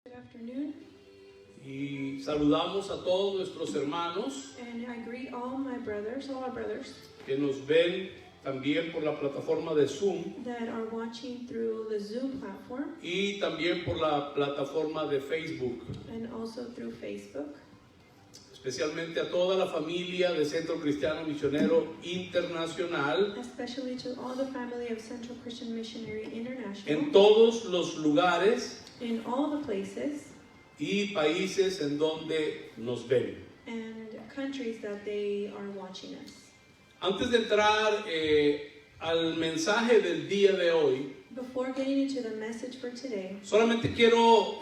Good afternoon. Y saludamos a todos nuestros hermanos And I greet all my brothers, all our brothers que nos ven también por la plataforma de Zoom that are watching through the Zoom platform y también por la plataforma de Facebook. and also through Facebook. Especialmente a toda la familia de Centro Cristiano Misionero Internacional Especially to all the family of Central Christian Missionary en International todos los lugares in all the places y países en donde nos ven. and countries that they are watching us. Antes de entrar al mensaje del día de hoy, Before getting into the message for today, solamente quiero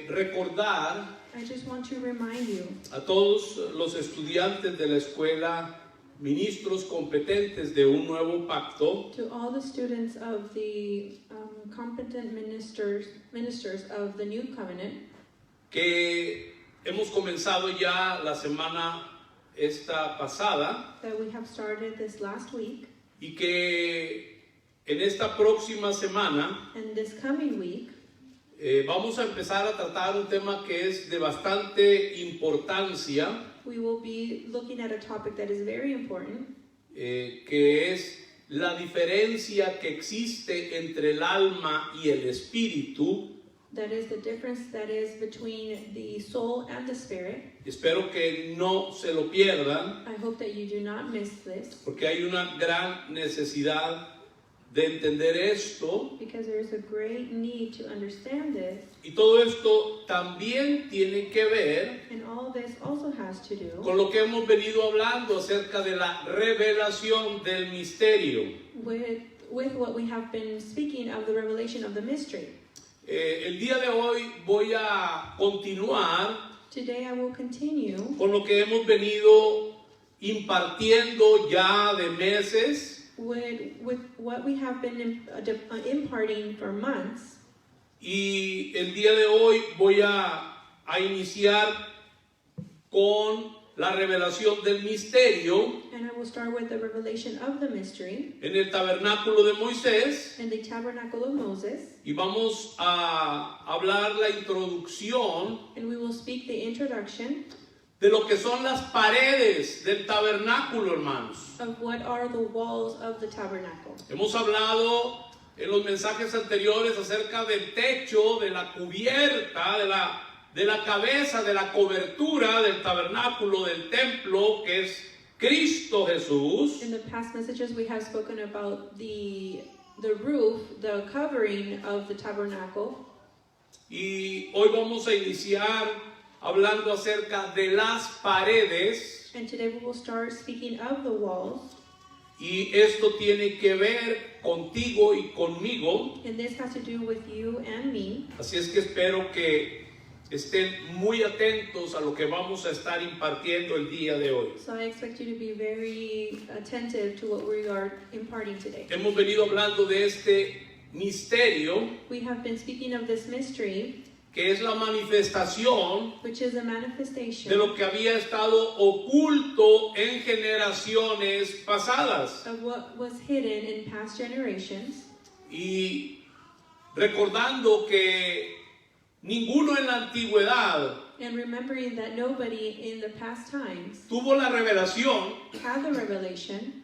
recordar I just want to remind you a todos los estudiantes de la escuela, ministros competentes de un nuevo pacto, to all the students of the competent ministers of the New Covenant, que hemos comenzado ya la semana esta pasada that we have started this last week, y que en esta próxima semana and this coming week vamos a empezar a tratar un tema que es de bastante importancia, we will be looking at a topic that is very important, que es la diferencia que existe entre el alma y el espíritu. that is the difference that is between the soul and the spirit. Espero que no se lo pierdan, I hope that you do not miss this, porque hay una gran necesidad de entender esto, because there is a great need to understand this, y todo esto también tiene que ver and all this also has to do con lo que hemos venido hablando acerca de la revelación del misterio. with what we have been speaking of, the revelation of the mystery. El día de hoy voy a continuar Today I will continue con lo que hemos venido impartiendo ya de meses, with what we have been imparting for months. y el día de hoy voy a iniciar con la revelación del misterio And I will start with the revelation of the mystery en el tabernáculo de Moisés, in the tabernacle of Moses, y vamos a hablar la introducción and we will speak the introduction de lo que son las paredes del tabernáculo, hermanos. of what are the walls of the tabernacle. Hemos hablado en los mensajes anteriores acerca del techo, de la cubierta, de la cabeza, de la cobertura del tabernáculo, del templo, que es Cristo Jesús. In the past messages we have spoken about the roof, the covering of the tabernacle, Y hoy vamos a iniciar hablando acerca de las paredes, and today we will start speaking of the walls, y esto tiene que ver contigo y conmigo, and this has to do with you and me. así es que espero que estén muy atentos a lo que vamos a estar impartiendo el día de hoy. So I expect you to be very attentive to what we are imparting today. Hemos venido hablando de este misterio, We have been speaking of this mystery, que es la manifestación which is a de manifestation lo que había estado oculto en generaciones pasadas. of what was hidden in past generations, Y recordando que ninguno en la antigüedad and remembering that nobody in the past times tuvo la revelación had the revelation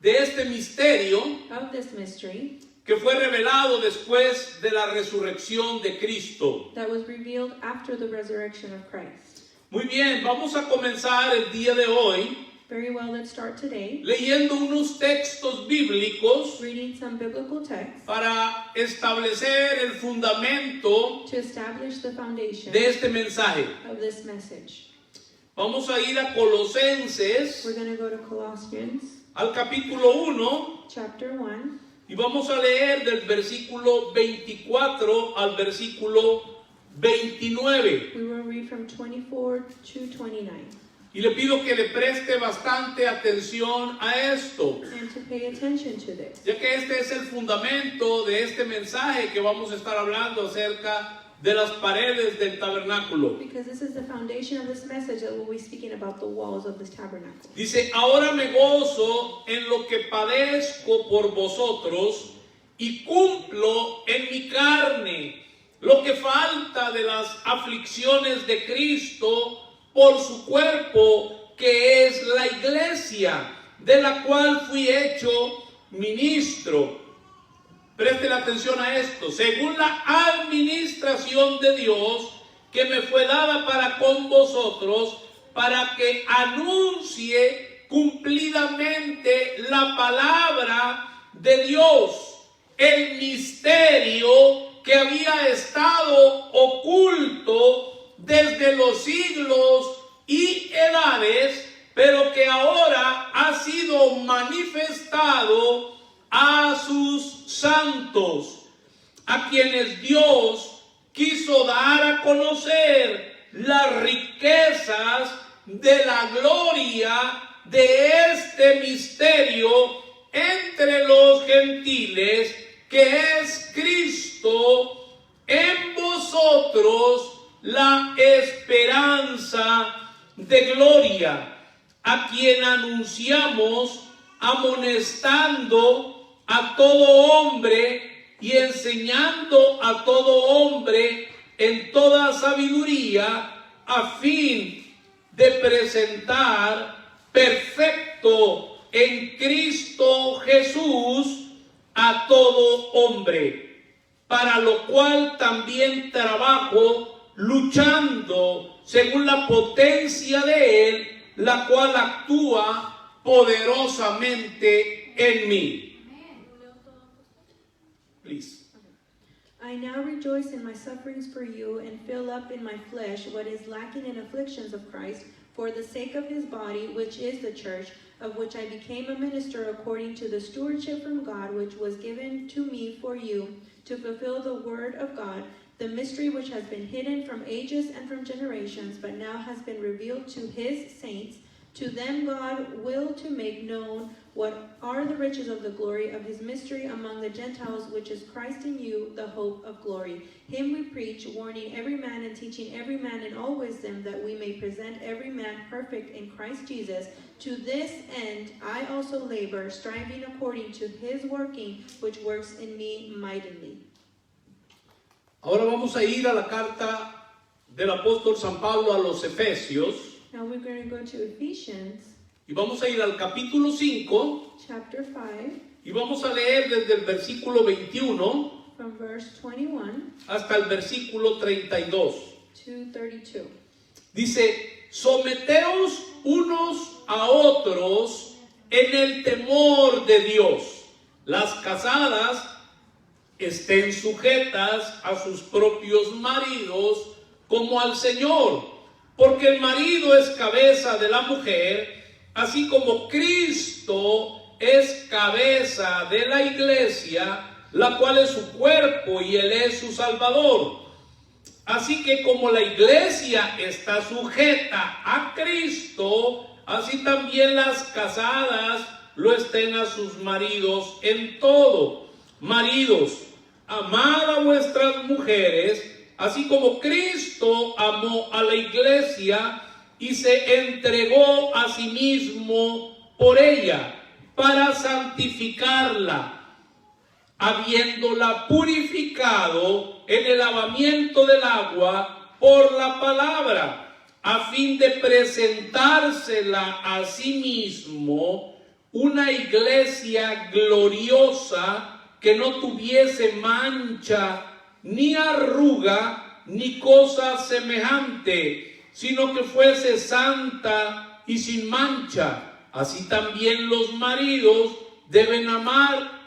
de este misterio of this mystery que fue revelado después de la resurrección de Cristo. that was revealed after the resurrection of Christ. Muy bien, vamos a comenzar el día de hoy Very well, let's start today leyendo unos textos bíblicos reading some biblical texts para establecer el fundamento to establish the foundation de este mensaje. of this message. Vamos a ir a Colosenses, We're going to go to Colossians al capítulo 1, chapter 1, y vamos a leer del versículo 24 al versículo 29. we will read from 24 to 29. Y le pido que le preste bastante atención a esto, And to pay attention to this, ya que este es el fundamento de este mensaje que vamos a estar hablando acerca de las paredes del tabernáculo. because this is the foundation of this message that we'll be speaking about the walls of this tabernacle. Dice, ahora me gozo en lo que padezco por vosotros y cumplo en mi carne lo que falta de las aflicciones de Cristo por su cuerpo, que es la iglesia, de la cual fui hecho ministro. Presten atención a esto. Según la administración de Dios que me fue dada para con vosotros, para que anuncie cumplidamente la palabra de Dios, el misterio que había estado oculto desde los siglos y edades, pero que ahora ha sido manifestado a sus santos, a quienes Dios quiso dar a conocer las riquezas de la gloria de este misterio entre los gentiles, que es Cristo en vosotros, la esperanza de gloria, a quien anunciamos amonestando a todo hombre y enseñando a todo hombre en toda sabiduría, a fin de presentar perfecto en Cristo Jesús a todo hombre, para lo cual también trabajo luchando según la potencia de Él, la cual actúa poderosamente en mí. Please. I now rejoice in my sufferings for you, and fill up in my flesh what is lacking in afflictions of Christ, for the sake of his body, which is the church, of which I became a minister according to the stewardship from God, which was given to me for you, to fulfill the word of God, the mystery which has been hidden from ages and from generations, but now has been revealed to his saints. To them God willed to make known what are the riches of the glory of his mystery among the Gentiles, which is Christ in you, the hope of glory. Him we preach, warning every man and teaching every man in all wisdom, that we may present every man perfect in Christ Jesus. To this end I also labor, striving according to his working, which works in me mightily. Ahora vamos a ir a la carta del apóstol San Pablo a los Efesios. Now we're going to go to Ephesians, Y vamos a ir al capítulo 5 chapter 5, y vamos a leer desde el versículo 21 from verse 21 hasta el versículo 32. to 32. Dice, someteos unos a otros en el temor de Dios. Las casadas estén sujetas a sus propios maridos como al Señor, porque el marido es cabeza de la mujer, así como Cristo es cabeza de la iglesia, la cual es su cuerpo y Él es su Salvador. Así que como la iglesia está sujeta a Cristo, así también las casadas lo estén a sus maridos en todo. Maridos, amad a vuestras mujeres, así como Cristo amó a la iglesia y se entregó a sí mismo por ella, para santificarla, habiéndola purificado en el lavamiento del agua por la palabra, a fin de presentársela a sí mismo una iglesia gloriosa, que no tuviese mancha, ni arruga, ni cosa semejante, sino que fuese santa y sin mancha. Así también los maridos deben amar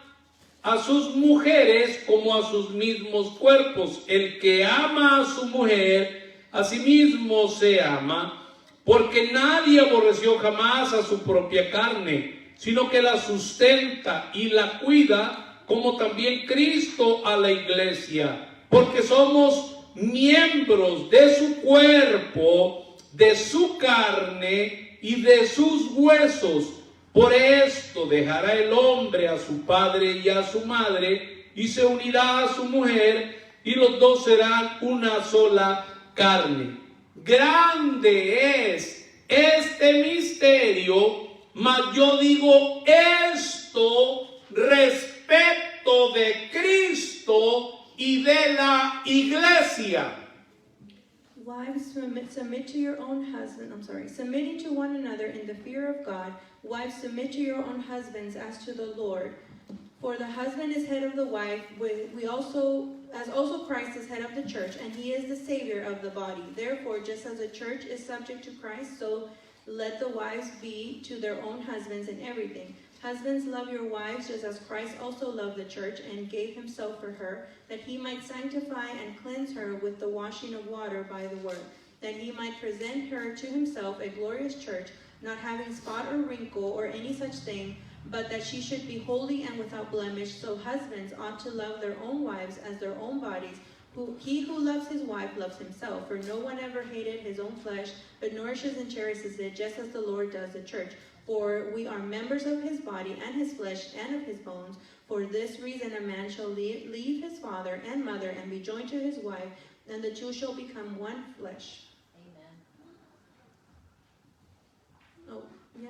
a sus mujeres como a sus mismos cuerpos. El que ama a su mujer, a sí mismo se ama, porque nadie aborreció jamás a su propia carne, sino que la sustenta y la cuida, como también Cristo a la iglesia, porque somos miembros de su cuerpo, de su carne y de sus huesos. Por esto dejará el hombre a su padre y a su madre, y se unirá a su mujer, y los dos serán una sola carne. Grande es este misterio, mas yo digo esto respecto de Cristo, y de la iglesia. Wives, submit to your own husband. Submitting to one another in the fear of God. Wives, submit to your own husbands as to the Lord. For the husband is head of the wife, as also Christ is head of the church, and he is the Savior of the body. Therefore, just as the church is subject to Christ, so let the wives be to their own husbands in everything. Husbands, love your wives, just as Christ also loved the church and gave himself for her, that he might sanctify and cleanse her with the washing of water by the word, that he might present her to himself a glorious church, not having spot or wrinkle or any such thing, but that she should be holy and without blemish. So husbands ought to love their own wives as their own bodies. He who loves his wife loves himself, for no one ever hated his own flesh, but nourishes and cherishes it, just as the Lord does the church. For we are members of his body and his flesh and of his bones. For this reason a man shall leave his father and mother and be joined to his wife, and the two shall become one flesh. Amen. Oh, yeah.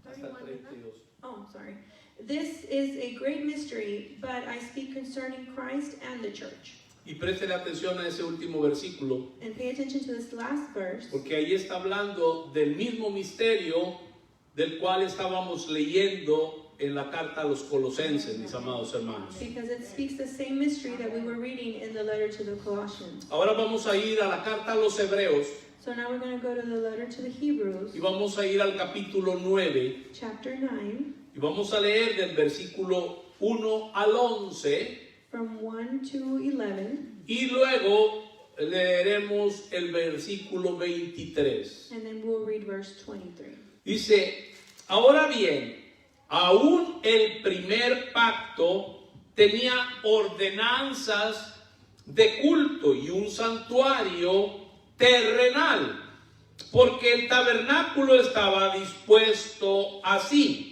Hasta 32. Oh, sorry. This is a great mystery, but I speak concerning Christ and the church. Y préstele atención a ese último versículo, And pay attention to this last verse, porque ahí está hablando del mismo misterio del cual estábamos leyendo en la carta a los Colosenses, mis amados hermanos. because it speaks the same mystery that we were reading in the letter to the Colossians. Ahora vamos a ir a la carta a los Hebreos So now we're going to go to the letter to the Hebrews, y vamos a ir al capítulo 9 chapter 9, y vamos a leer del versículo 1 al 11 from 1 to 11, y luego leeremos el versículo 23. and then we'll read verse 23. Dice, ahora bien, aún el primer pacto tenía ordenanzas de culto y un santuario terrenal, porque el tabernáculo estaba dispuesto así.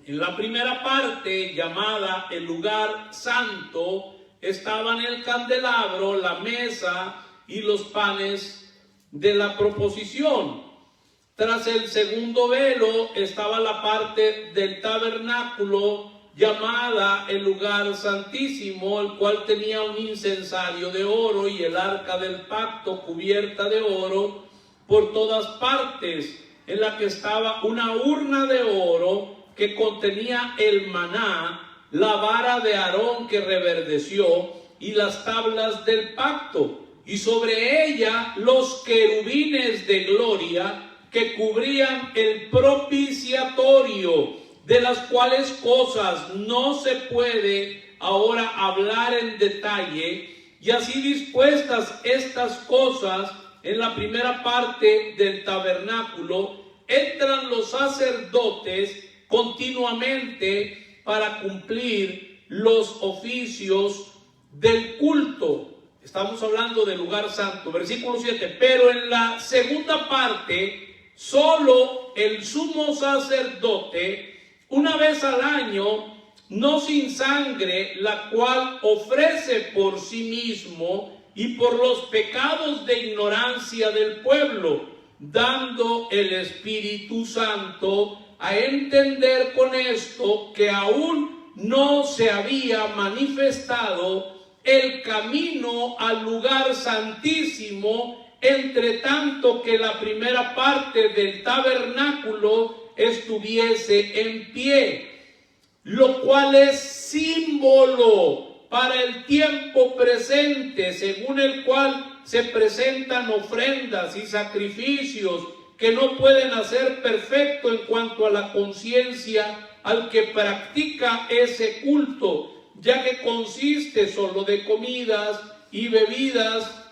En la primera parte, llamada el lugar santo, estaban el candelabro, la mesa y los panes de la proposición. Tras el segundo velo estaba la parte del tabernáculo llamada el lugar santísimo, el cual tenía un incensario de oro y el arca del pacto cubierta de oro por todas partes, en la que estaba una urna de oro que contenía el maná, la vara de Aarón que reverdeció y las tablas del pacto, y sobre ella los querubines de gloria que cubrían el propiciatorio, de las cuales cosas no se puede ahora hablar en detalle. Y así dispuestas estas cosas en la primera parte del tabernáculo, entran los sacerdotes continuamente para cumplir los oficios del culto. Estamos hablando del lugar santo. Versículo 7. Pero en la segunda parte, solo el sumo sacerdote, una vez al año, no sin sangre, la cual ofrece por sí mismo y por los pecados de ignorancia del pueblo, dando el Espíritu Santo a entender con esto que aún no se había manifestado el camino al lugar santísimo, entre tanto que la primera parte del tabernáculo estuviese en pie, lo cual es símbolo para el tiempo presente, según el cual se presentan ofrendas y sacrificios que no pueden hacer perfecto en cuanto a la conciencia al que practica ese culto, ya que consiste solo de comidas y bebidas,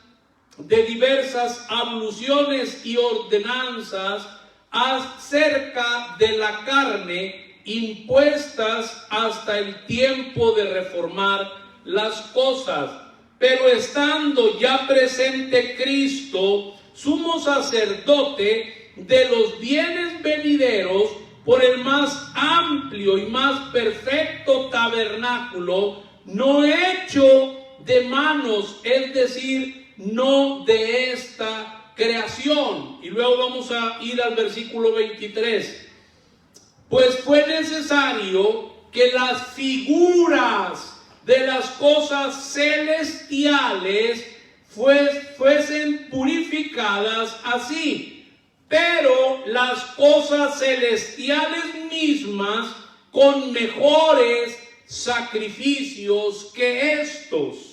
de diversas abluciones y ordenanzas acerca de la carne, impuestas hasta el tiempo de reformar las cosas. Pero estando ya presente Cristo, sumo sacerdote de los bienes venideros, por el más amplio y más perfecto tabernáculo, no hecho de manos, es decir, no de esta creación. Y luego vamos a ir al versículo 23. Pues fue necesario que las figuras de las cosas celestiales fuesen purificadas así, pero las cosas celestiales mismas con mejores sacrificios que estos.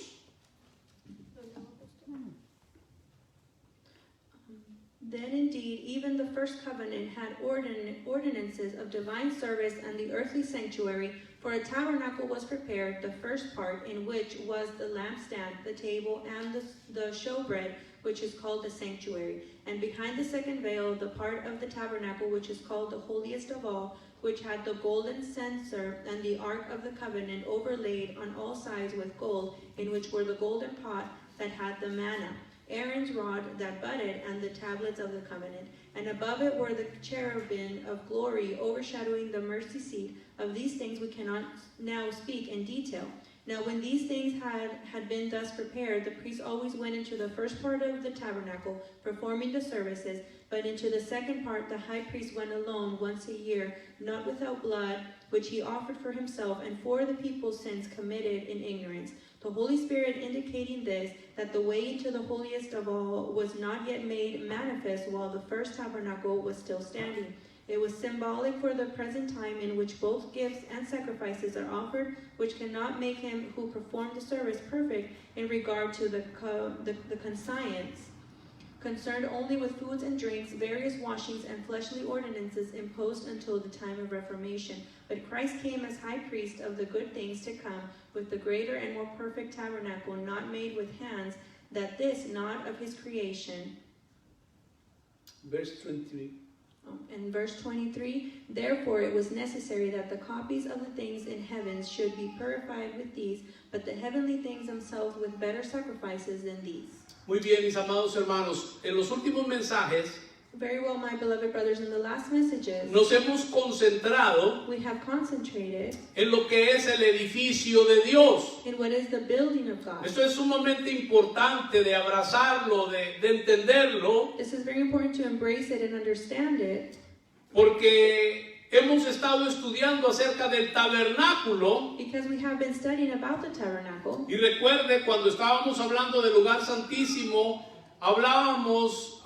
Then indeed, even the first covenant had ordinances of divine service and the earthly sanctuary, for a tabernacle was prepared, the first part, in which was the lampstand, the table, and the showbread, which is called the sanctuary. And behind the second veil, the part of the tabernacle, which is called the holiest of all, which had the golden censer and the ark of the covenant overlaid on all sides with gold, in which were the golden pot that had the manna, Aaron's rod that budded, and the tablets of the covenant. And above it were the cherubim of glory overshadowing the mercy seat. Of these things we cannot now speak in detail. Now when these things had been thus prepared, the priest always went into the first part of the tabernacle, performing the services, but into the second part the high priest went alone once a year, not without blood, which he offered for himself and for the people's sins committed in ignorance. The Holy Spirit indicating this, that the way into the holiest of all was not yet made manifest while the first tabernacle was still standing. It was symbolic for the present time in which both gifts and sacrifices are offered, which cannot make him who performed the service perfect in regard to the conscience, concerned only with foods and drinks, various washings, and fleshly ordinances imposed until the time of Reformation. But Christ came as high priest of the good things to come, with the greater and more perfect tabernacle, not made with hands, that this not of his creation. Verse 23. And verse 23, therefore it was necessary that the copies of the things in heavens should be purified with these, but the heavenly things themselves with better sacrifices than these. Muy bien, mis amados hermanos, en los últimos mensajes Very well, my beloved brothers, in the last messages, nos hemos concentrado we have concentrated en lo que es el edificio de Dios. in what is the building of God. Esto es sumamente importante de abrazarlo, de entenderlo, This is very important to embrace it and understand it, porque hemos estado estudiando acerca del tabernáculo. because we have been studying about the tabernacle. Y recuerde, cuando estábamos hablando del lugar santísimo, hablábamos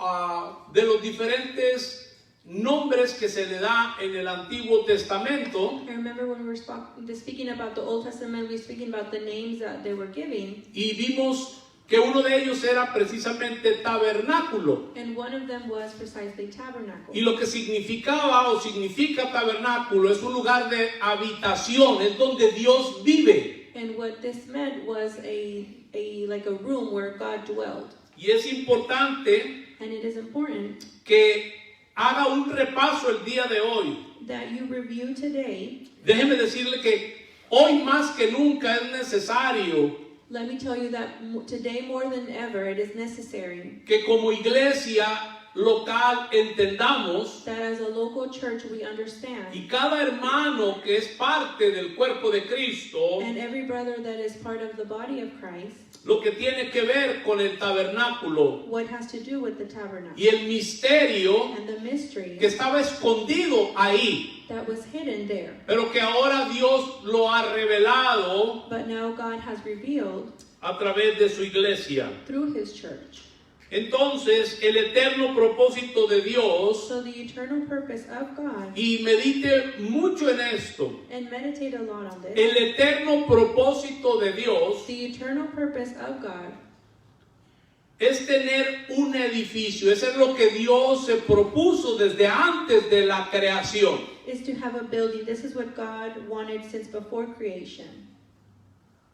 de los diferentes nombres que se le da en el Antiguo Testamento. I remember when we were speaking about the Old Testament, we were speaking about the names that they were giving, Y vimos que uno de ellos era precisamente tabernáculo. and one of them was precisely tabernacle. Y lo que significaba o significa tabernáculo es un lugar de habitación, es donde Dios vive. And what this meant was like a room where God dwelled. Y es importante And it is important que haga un repaso el día de hoy. that you review today. Déjeme decirle que hoy más que nunca es necesario Let me tell you that today more than ever it is necessary que como iglesia local entendamos, that as a local church we understand, y cada hermano que es parte del cuerpo de Cristo, and every brother that is part of the body of Christ, lo que tiene que ver con el tabernáculo what has to do with the tabernacle y el misterio and the mystery que estaba escondido ahí, that was hidden there. pero que ahora Dios lo ha revelado But now God has revealed a través de su iglesia. through his church. Entonces, el eterno propósito de Dios, So the eternal purpose of God, y medite mucho en esto, and meditate a lot on this, el eterno propósito de Dios the eternal purpose of God es tener un edificio. Eso es lo que Dios se propuso desde antes de la creación. is to have a building. This is what God wanted since before creation.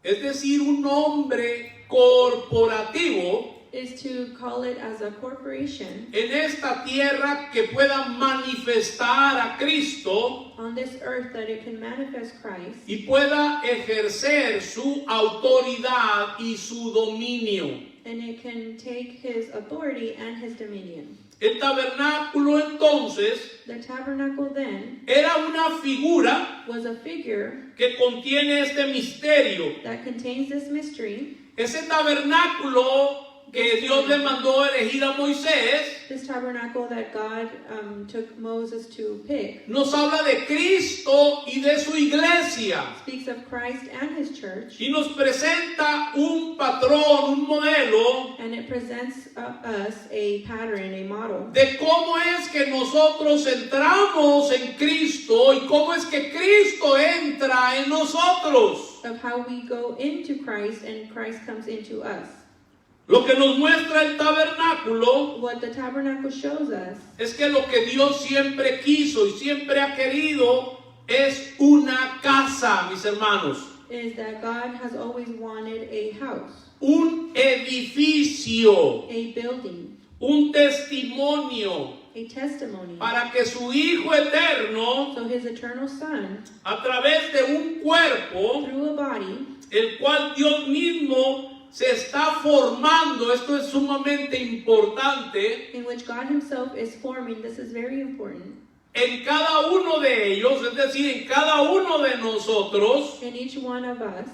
Es decir, un hombre corporativo Is to call it as a corporation en esta tierra que pueda manifestar a Cristo on this earth, that it can manifest Christ y pueda ejercer su autoridad y su dominio. and it can take his authority and his dominion. El tabernáculo entonces The tabernacle then era una figura was a figure que contiene este misterio. that contains this mystery. Ese tabernáculo que Dios le mandó elegir a Moisés, this tabernacle that God took Moses to pick, nos habla de Cristo y de su iglesia. speaks of Christ and his church, Y nos presenta un patrón, un modelo and it presents us a pattern, a model, de cómo es que nosotros entramos en Cristo y cómo es que Cristo entra en nosotros. of how we go into Christ and Christ comes into us. Lo que nos muestra el tabernáculo What the tabernacle shows us es que lo que Dios siempre quiso y siempre ha querido es una casa, mis hermanos, is that God has always wanted a house, un edificio, a building, un testimonio a testimony. para que su Hijo eterno, So his eternal Son, a través de un cuerpo, through a body, el cual Dios mismo se está formando, esto es sumamente importante, in which God himself is forming, this is very important, en cada uno de ellos, es decir, en cada uno de nosotros. in each one of us.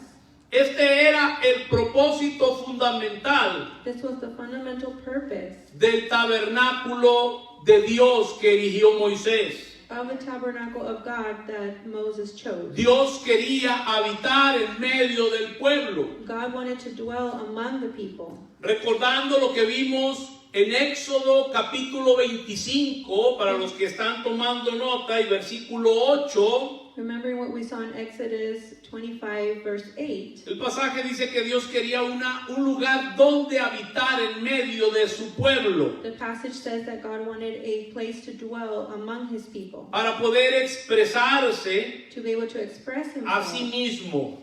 Este era el propósito fundamental This was the fundamental purpose del tabernáculo de Dios que erigió Moisés. of the tabernacle of God that Moses chose. Dios quería habitar en medio del pueblo, God wanted to dwell among the people. recordando lo que vimos en Éxodo capítulo 25, para los que están tomando nota, y versículo 8. Remembering what we saw in Exodus 25, verse 8. El pasaje dice que Dios quería un lugar donde habitar en medio de su pueblo, The passage says that God wanted a place to dwell among his people, para poder expresarse to be able to express a himself. sí mismo.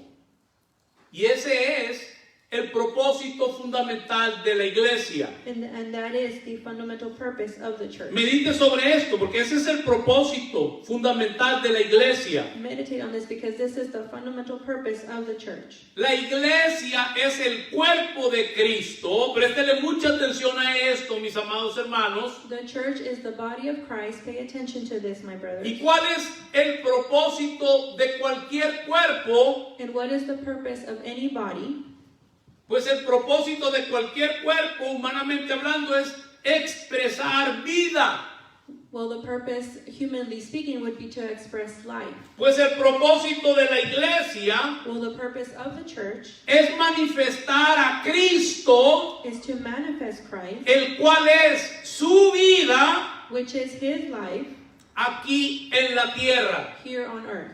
Y ese es el propósito fundamental de la iglesia. And that is the fundamental purpose of the church. Medite sobre esto, porque ese es el propósito fundamental de la iglesia. Meditate on this because this is the fundamental purpose of the church. La iglesia es el cuerpo de Cristo. Préstele mucha atención a esto, mis amados hermanos. The church is the body of Christ. Pay attention to this, my brothers. ¿Y cuál es el propósito de cualquier cuerpo? And what is the purpose of any body? Pues el propósito de cualquier cuerpo, humanamente hablando, es expresar vida. Well, the purpose, humanly speaking, would be to express life. Pues el propósito de la iglesia Well, the purpose of the church es manifestar a Cristo, is to manifest Christ, el cual es su vida which is his life aquí en la tierra. here on earth.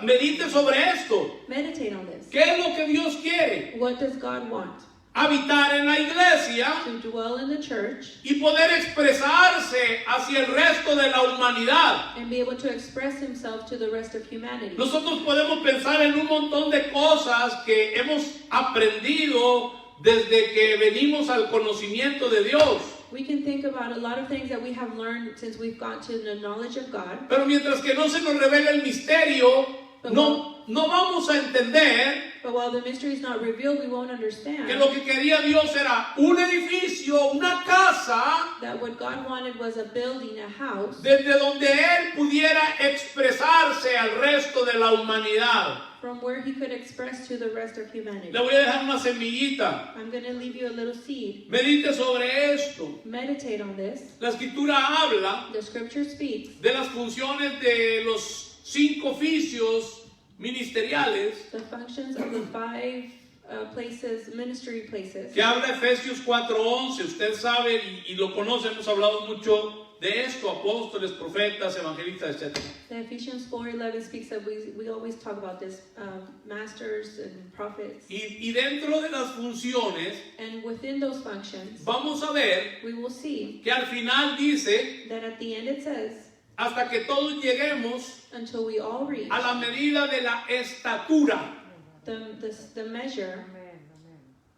Medite sobre esto. Meditate on this. ¿Qué es lo que Dios quiere? What does God want? Habitar en la iglesia To dwell in the church y poder expresarse hacia el resto de la humanidad. and be able to express himself to the rest of humanity. Nosotros podemos pensar en un montón de cosas que hemos aprendido desde que venimos al conocimiento de Dios. We can think about a lot of things that we have learned since we've got to the knowledge of God. Pero mientras que no se nos revele el misterio, no vamos a entender But while the mystery is not revealed, we won't understand que lo que quería Dios era un edificio, una casa, that what God wanted was a building, a house, desde donde Él pudiera expresarse al resto de la humanidad. from where he could express to the rest of humanity. Le voy a dejar una semillita. I'm going to leave you a little seed. Medite sobre esto. Meditate on this. La escritura habla The scripture speaks de las funciones de los 5 oficios ministeriales the functions of the 5 places, ministry places. que habla Efesios 4:11. Usted sabe y lo conoce, hemos hablado mucho de esto: apóstoles, profetas, evangelistas, etc. The Ephesians 4:11 speaks of, we always talk about this, masters and prophets. Y dentro de las funciones And within those functions, vamos a ver we will see que al final dice: that at the end it says, hasta que todos lleguemos until we all reach a la medida de la estatura the measure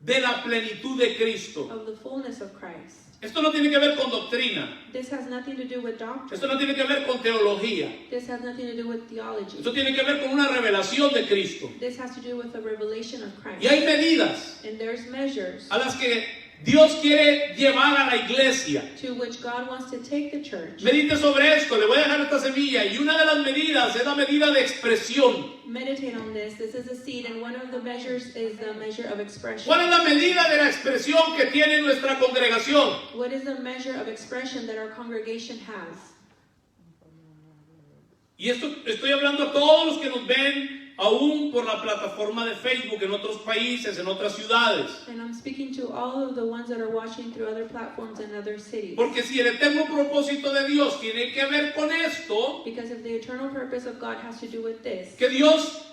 de la plenitud de Cristo. of the fullness of Christ. Esto no tiene que ver con doctrina. This has nothing to do with doctrine. Esto no tiene que ver con teología. This has nothing to do with theology. Esto tiene que ver con una revelación de Cristo. This has to do with the revelation of Christ. Y hay medidas And there's measures a las que Dios quiere llevar a la iglesia. to which God wants to take the church. Medite sobre esto, le voy a dejar esta semilla. Y una de las medidas es la medida de expresión. Meditate on this. This is a seed, and one of the measures is the measure of expression. ¿Cuál es la medida de la expresión que tiene nuestra congregación? What is the measure of expression that our congregation has? Y esto estoy hablando a todos los que nos ven aún por la plataforma de Facebook en otros países, en otras ciudades. And I'm speaking to all of the ones that are watching through other platforms and other cities. Porque si el eterno propósito de Dios tiene que ver con esto, Because if the eternal purpose of God has to do with this, que Dios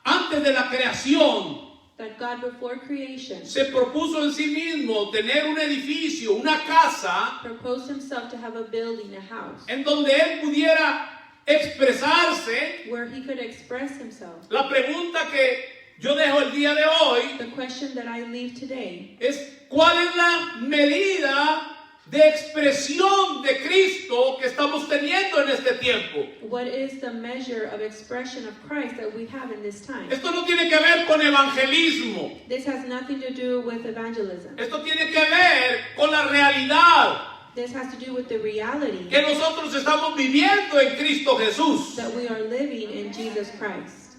antes de la creación that God before creation se propuso en sí mismo tener un edificio, una casa, proposed himself to have a building, a house, en donde Él pudiera expresarse. where he could express himself. La pregunta que yo dejo el día de hoy The question that I leave today es: ¿cuál es la medida de expresión de Cristo que estamos teniendo en este tiempo? what is the measure of expression of Christ that we have in this time? Esto no tiene que ver con evangelismo. This has nothing to do with evangelism. Esto tiene que ver con la realidad This has to do with the reality que nosotros estamos viviendo en Cristo Jesús. that we are living in Jesus Christ.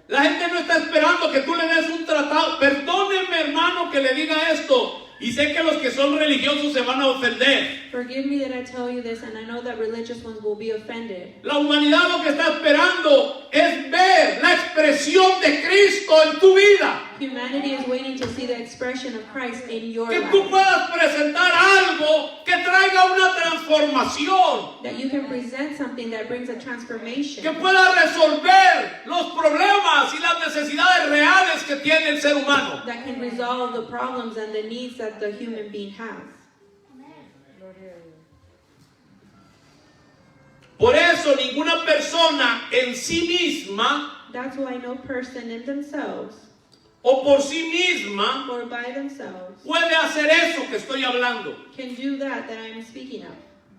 La gente no está esperando que tú le des un tratado. Perdóneme, hermano, que le diga esto. Y sé que los que son religiosos se van a ofender. Forgive me that I tell you this, and I know that religious ones will be offended. La humanidad lo que está esperando es ver la expresión de Cristo en tu vida. Humanity is waiting to see the expression of Christ in your Que tú life. puedas presentar algo que traiga una transformación. That you can present something that brings a Que transformation. pueda resolver los problemas y las necesidades reales que tiene el ser humano. That can resolve the problems and the needs that the human being has. Por eso ninguna persona en sí misma That's why no person in themselves o por sí misma or by themselves puede hacer eso que estoy hablando. can do that I am speaking of.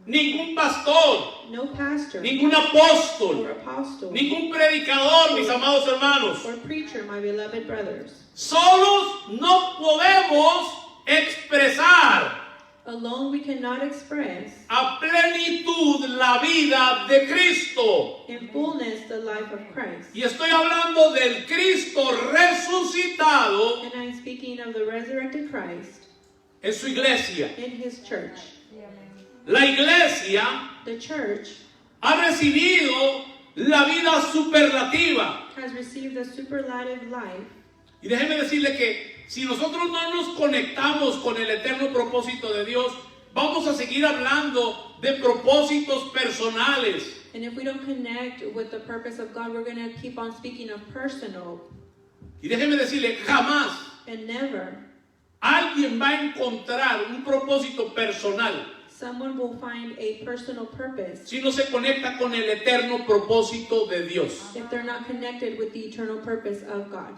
Ningún pastor, No pastor ningún or apóstol, apostle ningún predicador, mis amados hermanos. or preacher, my beloved brothers. Solos no podemos expresar Alone we cannot express a plenitud la vida de Cristo. in fullness the life of Christ. Y estoy hablando del Cristo resucitado And I'm speaking of the resurrected Christ en su iglesia. in his church. La iglesia The church ha recibido la vida superlativa. has received a superlative life. Y déjeme decirle que si nosotros no nos conectamos con el eterno propósito de Dios, vamos a seguir hablando de propósitos personales. And if we don't connect with the purpose of God, we're going to keep on speaking of personal, Y déjeme decirle, jamás and never alguien va a encontrar un propósito personal someone will find a personal purpose si no se conecta con el eterno propósito de Dios. if they're not connected with the eternal purpose of God.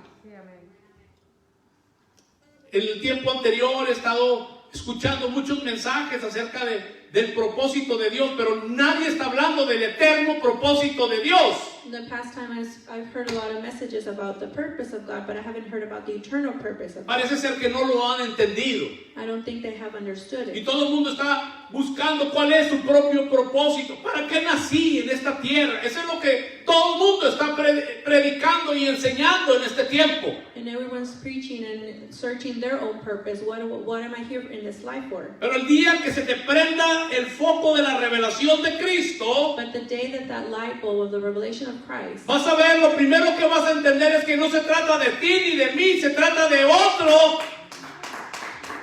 En el tiempo anterior he estado escuchando muchos mensajes acerca del propósito de Dios, pero nadie está hablando del eterno propósito de Dios. In the past time, I've heard a lot of messages about the purpose of God, but I haven't heard about the eternal purpose of God. Parece ser que no lo han entendido. I don't think they have understood Y it. todo el mundo está buscando cuál es su propio propósito. ¿Para qué nací en esta tierra? Eso es lo que todo el mundo está predicando y enseñando en este tiempo. And everyone's preaching and searching their own purpose. What am I here in this life for? Pero el día que se te prenda el foco de la revelación de Cristo, But the day that light bulb of the revelation of Christ, vas a ver, lo primero que vas a entender es que no se trata de ti ni de mí, se trata de otro.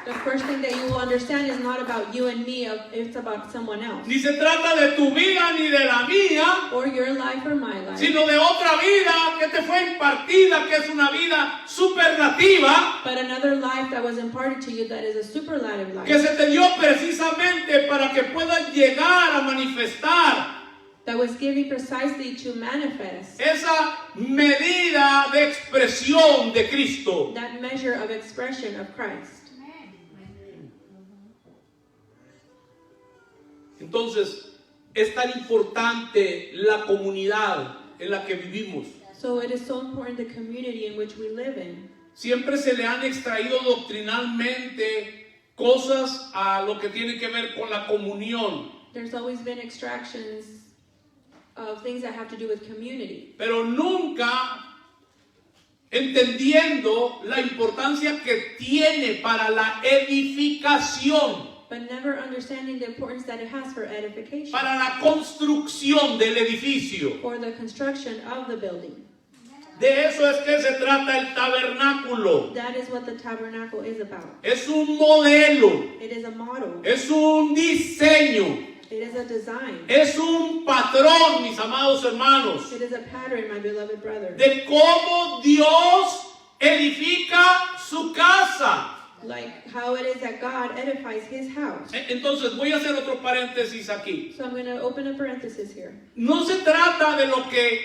the first thing that you will understand is not about you and me, it's about someone else. Ni se trata de tu vida ni de la mía, Or your life or my life. sino de otra vida que te fue impartida, que es una vida superlativa, But another life that was imparted to you that is a superlative que life. se te dio precisamente para que puedas llegar a manifestar That was given precisely to manifest esa medida de expresión de Cristo. that measure of expression of Christ. Entonces, es tan importante la comunidad en la que vivimos. So it is so important the community in which we live in. siempre se le han extraído doctrinalmente cosas a lo que tiene que ver con la comunión. There's always been extractions of things that have to do with community. Pero nunca entendiendo la importancia que tiene para la edificación, But never understanding the importance that it has for edification, para la construcción del edificio. for the construction of the building. De eso es que se trata el tabernáculo. That is what the tabernacle is about. Es un modelo, It is a model. es un diseño, It is a design. es un patrón, mis amados hermanos, It is a pattern, my beloved brother. de cómo Dios edifica su casa. Like how it is that God edifies his house. Entonces voy a hacer otro paréntesis aquí. So I'm going to open a parenthesis here. No se trata de lo que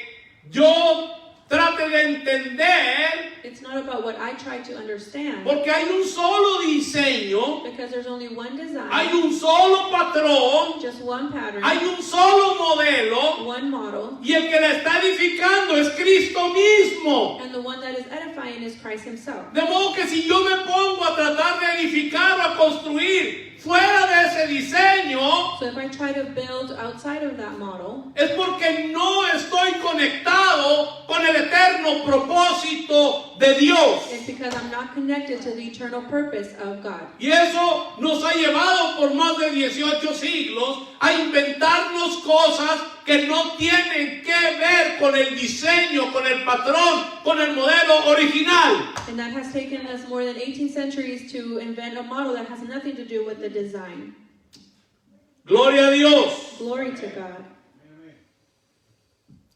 yo trate de entender, It's not about what I try to understand, porque hay un solo diseño, because there's only one design, hay un solo patrón, just one pattern, hay un solo modelo, one model, y el que la está edificando es Cristo mismo. and the one that is edifying is Christ himself. De modo que si yo me pongo a tratar de edificar o a construir fuera de ese diseño, So if I try to build outside of that model, es porque no estoy conectado con el eterno propósito de Dios. it's because I'm not connected to the eternal purpose of God. Y eso nos ha llevado por más de 18 siglos a inventarnos cosas que no tienen que ver con el diseño, con el patrón, con el modelo original. And that has taken us more than 18 centuries to invent a model that has nothing to do with the design. Gloria a Dios. Glory to God.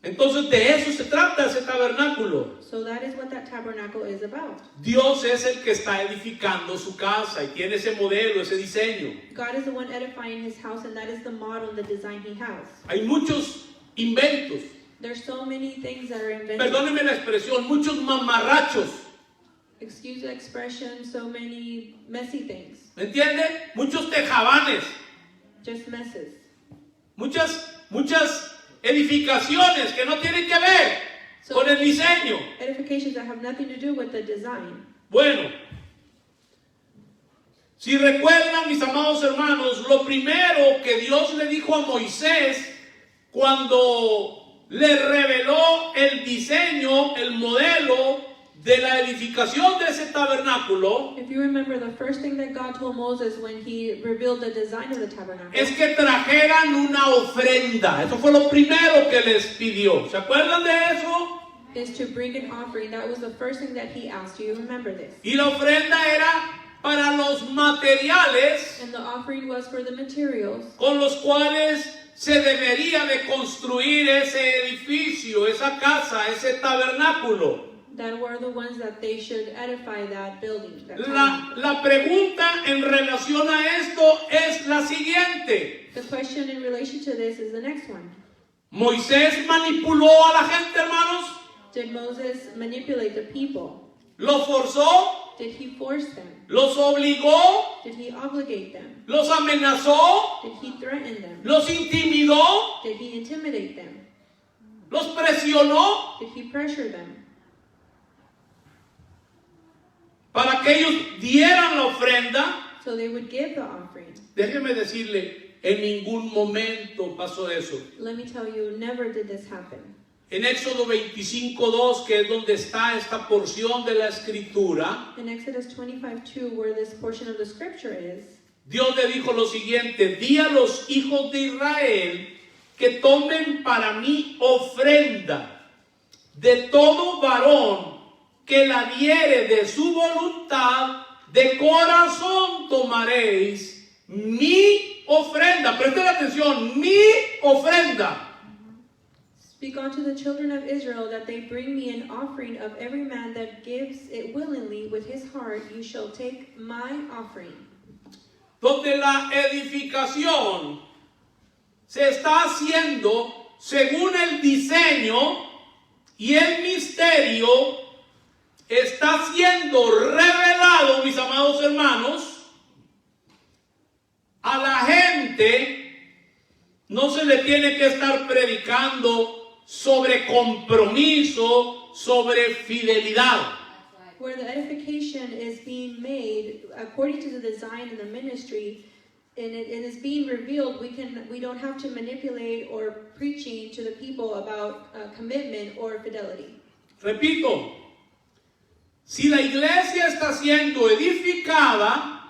Entonces de eso se trata ese tabernáculo. So that is what that tabernacle is about. Dios es el que está edificando su casa y tiene ese modelo, ese diseño. God is the one edifying his house, and that is the model and the design he has. Hay muchos inventos, There's so many things that are invented. perdónenme la expresión, muchos mamarrachos. Excuse the expression, so many messy things. ¿Me entiende? Muchos tejabanes, Just messes. muchas edificaciones que no tienen que ver con el diseño. Edifications that have nothing to do with the design. Bueno, si recuerdan, mis amados hermanos, lo primero que Dios le dijo a Moisés cuando le reveló el diseño, el modelo de la edificación de ese tabernáculo, If you remember, the first thing that God told Moses when he revealed the design of the tabernacle es que trajeran una ofrenda. Eso fue lo primero que les pidió. ¿Se acuerdan de eso? is to bring an offering. That was the first thing that he asked. Do you remember this? Y la ofrenda era para los materiales And the offering was for the materials con los cuales se debería de construir ese edificio, esa casa, ese tabernáculo. that were the ones that they should edify that building. That tabernacle. La pregunta en relación a esto es la siguiente. The question in relation to this is the next one. ¿Moisés manipuló a la gente, hermanos? Did Moses manipulate the people? ¿Los forzó? Did he force them? ¿Los obligó? Did he obligate them? ¿Los amenazó? Did he threaten them? ¿Los intimidó? Did he intimidate them? ¿Los presionó Did he pressure them? para que ellos dieran la ofrenda? So they would give the offering. Déjeme decirle, en ningún momento pasó eso. Let me tell you, never did this happen. En Éxodo 25:2, que es donde está esta porción de la escritura, In Exodus 25:2, where this portion of the scripture is, Dios le dijo lo siguiente: di a los hijos de Israel que tomen para mí ofrenda de todo varón que la diere de su voluntad, de corazón tomaréis mi ofrenda. Presten atención, mi ofrenda. Speak unto the children of Israel that they bring me an offering of every man that gives it willingly with his heart. You shall take my offering. Donde la edificación se está haciendo según el diseño y el misterio está siendo revelado, mis amados hermanos, a la gente. No se le tiene que estar predicando sobre compromiso, sobre fidelidad. where the edification is being made according to the design in the ministry, and it is being revealed, we don't have to manipulate or preaching to the people about commitment or fidelity. Repito, si la iglesia está siendo edificada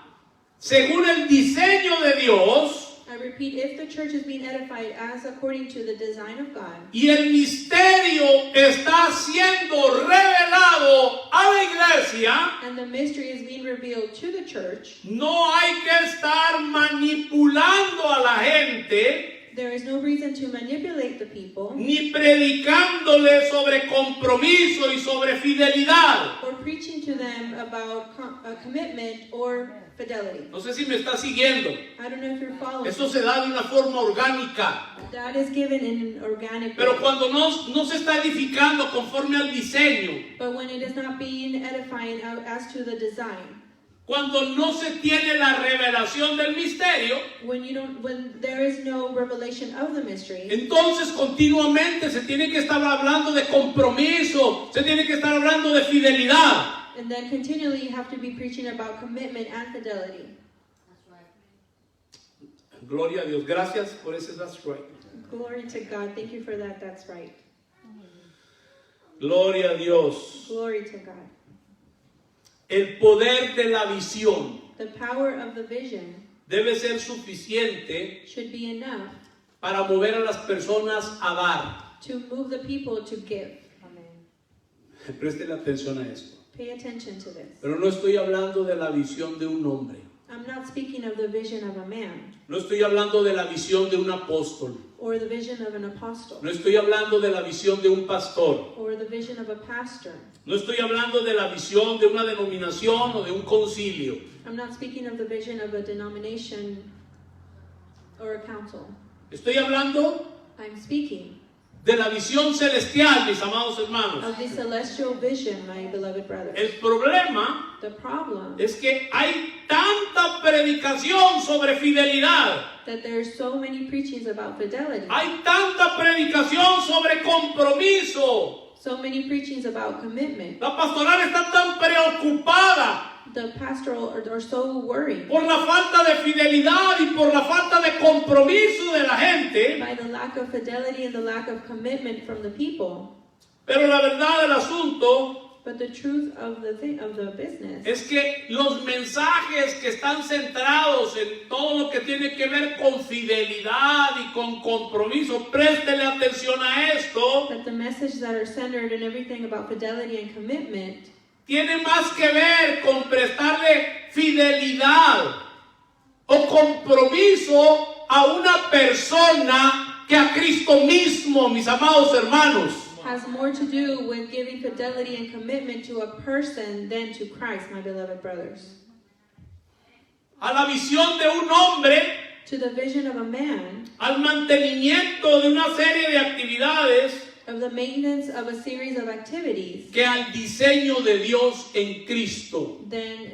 según el diseño de Dios, I repeat, if the church is being edified as according to the design of God, y el misterio está siendo revelado a la iglesia, and the mystery is being revealed to the church, no hay que estar manipulando a la gente there is no reason to manipulate the people ni predicándole sobre compromiso y sobre fidelidad. or preaching to them about commitment or fidelity. No sé si me está siguiendo. I don't know if you're following. Eso se da de una forma orgánica. That is given in an organic Pero way. cuando no se está edificando conforme al diseño, But when it is not being edifying as to the design, cuando no se tiene la revelación del misterio, when there is no revelation of the mystery, entonces continuamente se tiene que estar hablando de compromiso, se tiene que estar hablando de fidelidad. and then continually you have to be preaching about commitment and fidelity. Gloria a Dios. Gracias por ese that's right. Glory to God. Thank you for that. That's right. Gloria a Dios. Glory to God. El poder de la visión The power of the vision debe ser suficiente should be enough para mover a las personas a dar. to move the people to give. Presten atención a esto. Pay attention to this. Pero no estoy hablando de la visión de un hombre. I'm not speaking of the vision of a man No estoy hablando de la visión de un apóstol. or the vision of an apostle No estoy hablando de la visión de un pastor. or the vision of a pastor. No estoy hablando de la visión de una denominación o de un concilio. I'm not speaking of the vision of a denomination or a council. Estoy hablando I'm speaking de la visión celestial, mis amados hermanos. of the celestial vision, my beloved brothers. El problema The problem es que hay tanta predicación sobre fidelidad. that there's so many preachings about fidelity, Hay tanta predicación sobre compromiso. so many preachings about commitment. La pastoral está tan preocupada The pastoral are so worried por la falta de fidelidad y por la falta de compromiso de la gente. by the lack of fidelity and the lack of commitment from the people. Pero la verdad del asunto But the truth of the business es que los mensajes que están centrados en todo lo que tiene que ver con fidelidad y con compromiso, préstele atención a esto, that the message that are centered in everything about fidelity and commitment tiene más que ver con prestarle fidelidad o compromiso a una persona que a Cristo mismo, mis amados hermanos. has more to do with giving fidelity and commitment to a person than to Christ, my beloved brothers. A la visión de un hombre, To the vision of a man, al mantenimiento de una serie de actividades, of the maintenance of a series of activities, que al diseño de Dios en Cristo.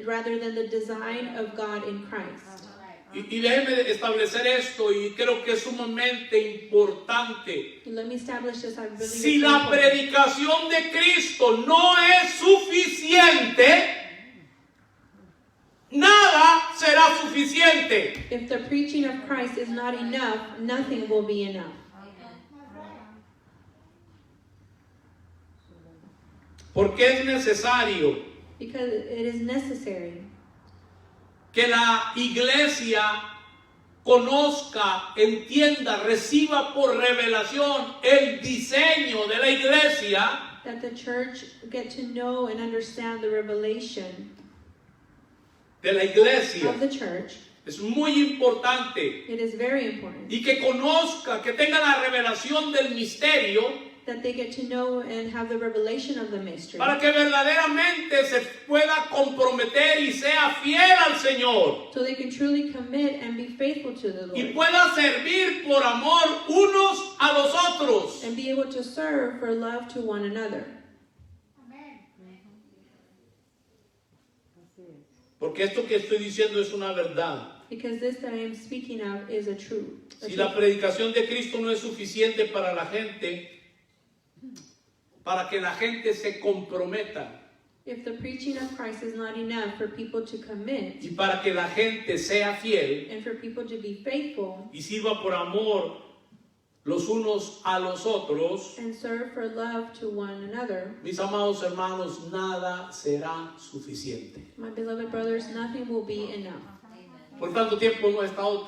rather than the design of God in Christ. Y déjeme establecer esto, y creo que es sumamente importante. Let me establish this. I believe Si it's la important. predicación de Cristo no es suficiente, nada será suficiente. If the preaching of Christ is not enough, nothing will be enough. Porque es necesario Because it is necessary que la iglesia conozca, entienda, reciba por revelación el diseño de la iglesia, that the church get to know and understand the revelation de la iglesia. of the church. Es muy importante. It is very important Y que conozca, que tenga la revelación del misterio, that they get to know and have the revelation of the mystery, para que verdaderamente se pueda comprometer y sea fiel al Señor. so they can truly commit and be faithful to the Y Lord pueda servir por amor unos a los otros. and be able to serve for love to one another. Porque esto que estoy diciendo es una verdad. Because this that I am speaking of is a truth. Si la predicación de Cristo no es suficiente para la gente, para que la gente se comprometa, If the preaching of Christ is not enough for people to commit y para que la gente sea fiel and for people to be faithful y sirva por amor los unos a los otros, and serve for love to one another, mis amados hermanos, nada será suficiente. my beloved brothers, nothing will be enough. Por tanto tiempo hemos estado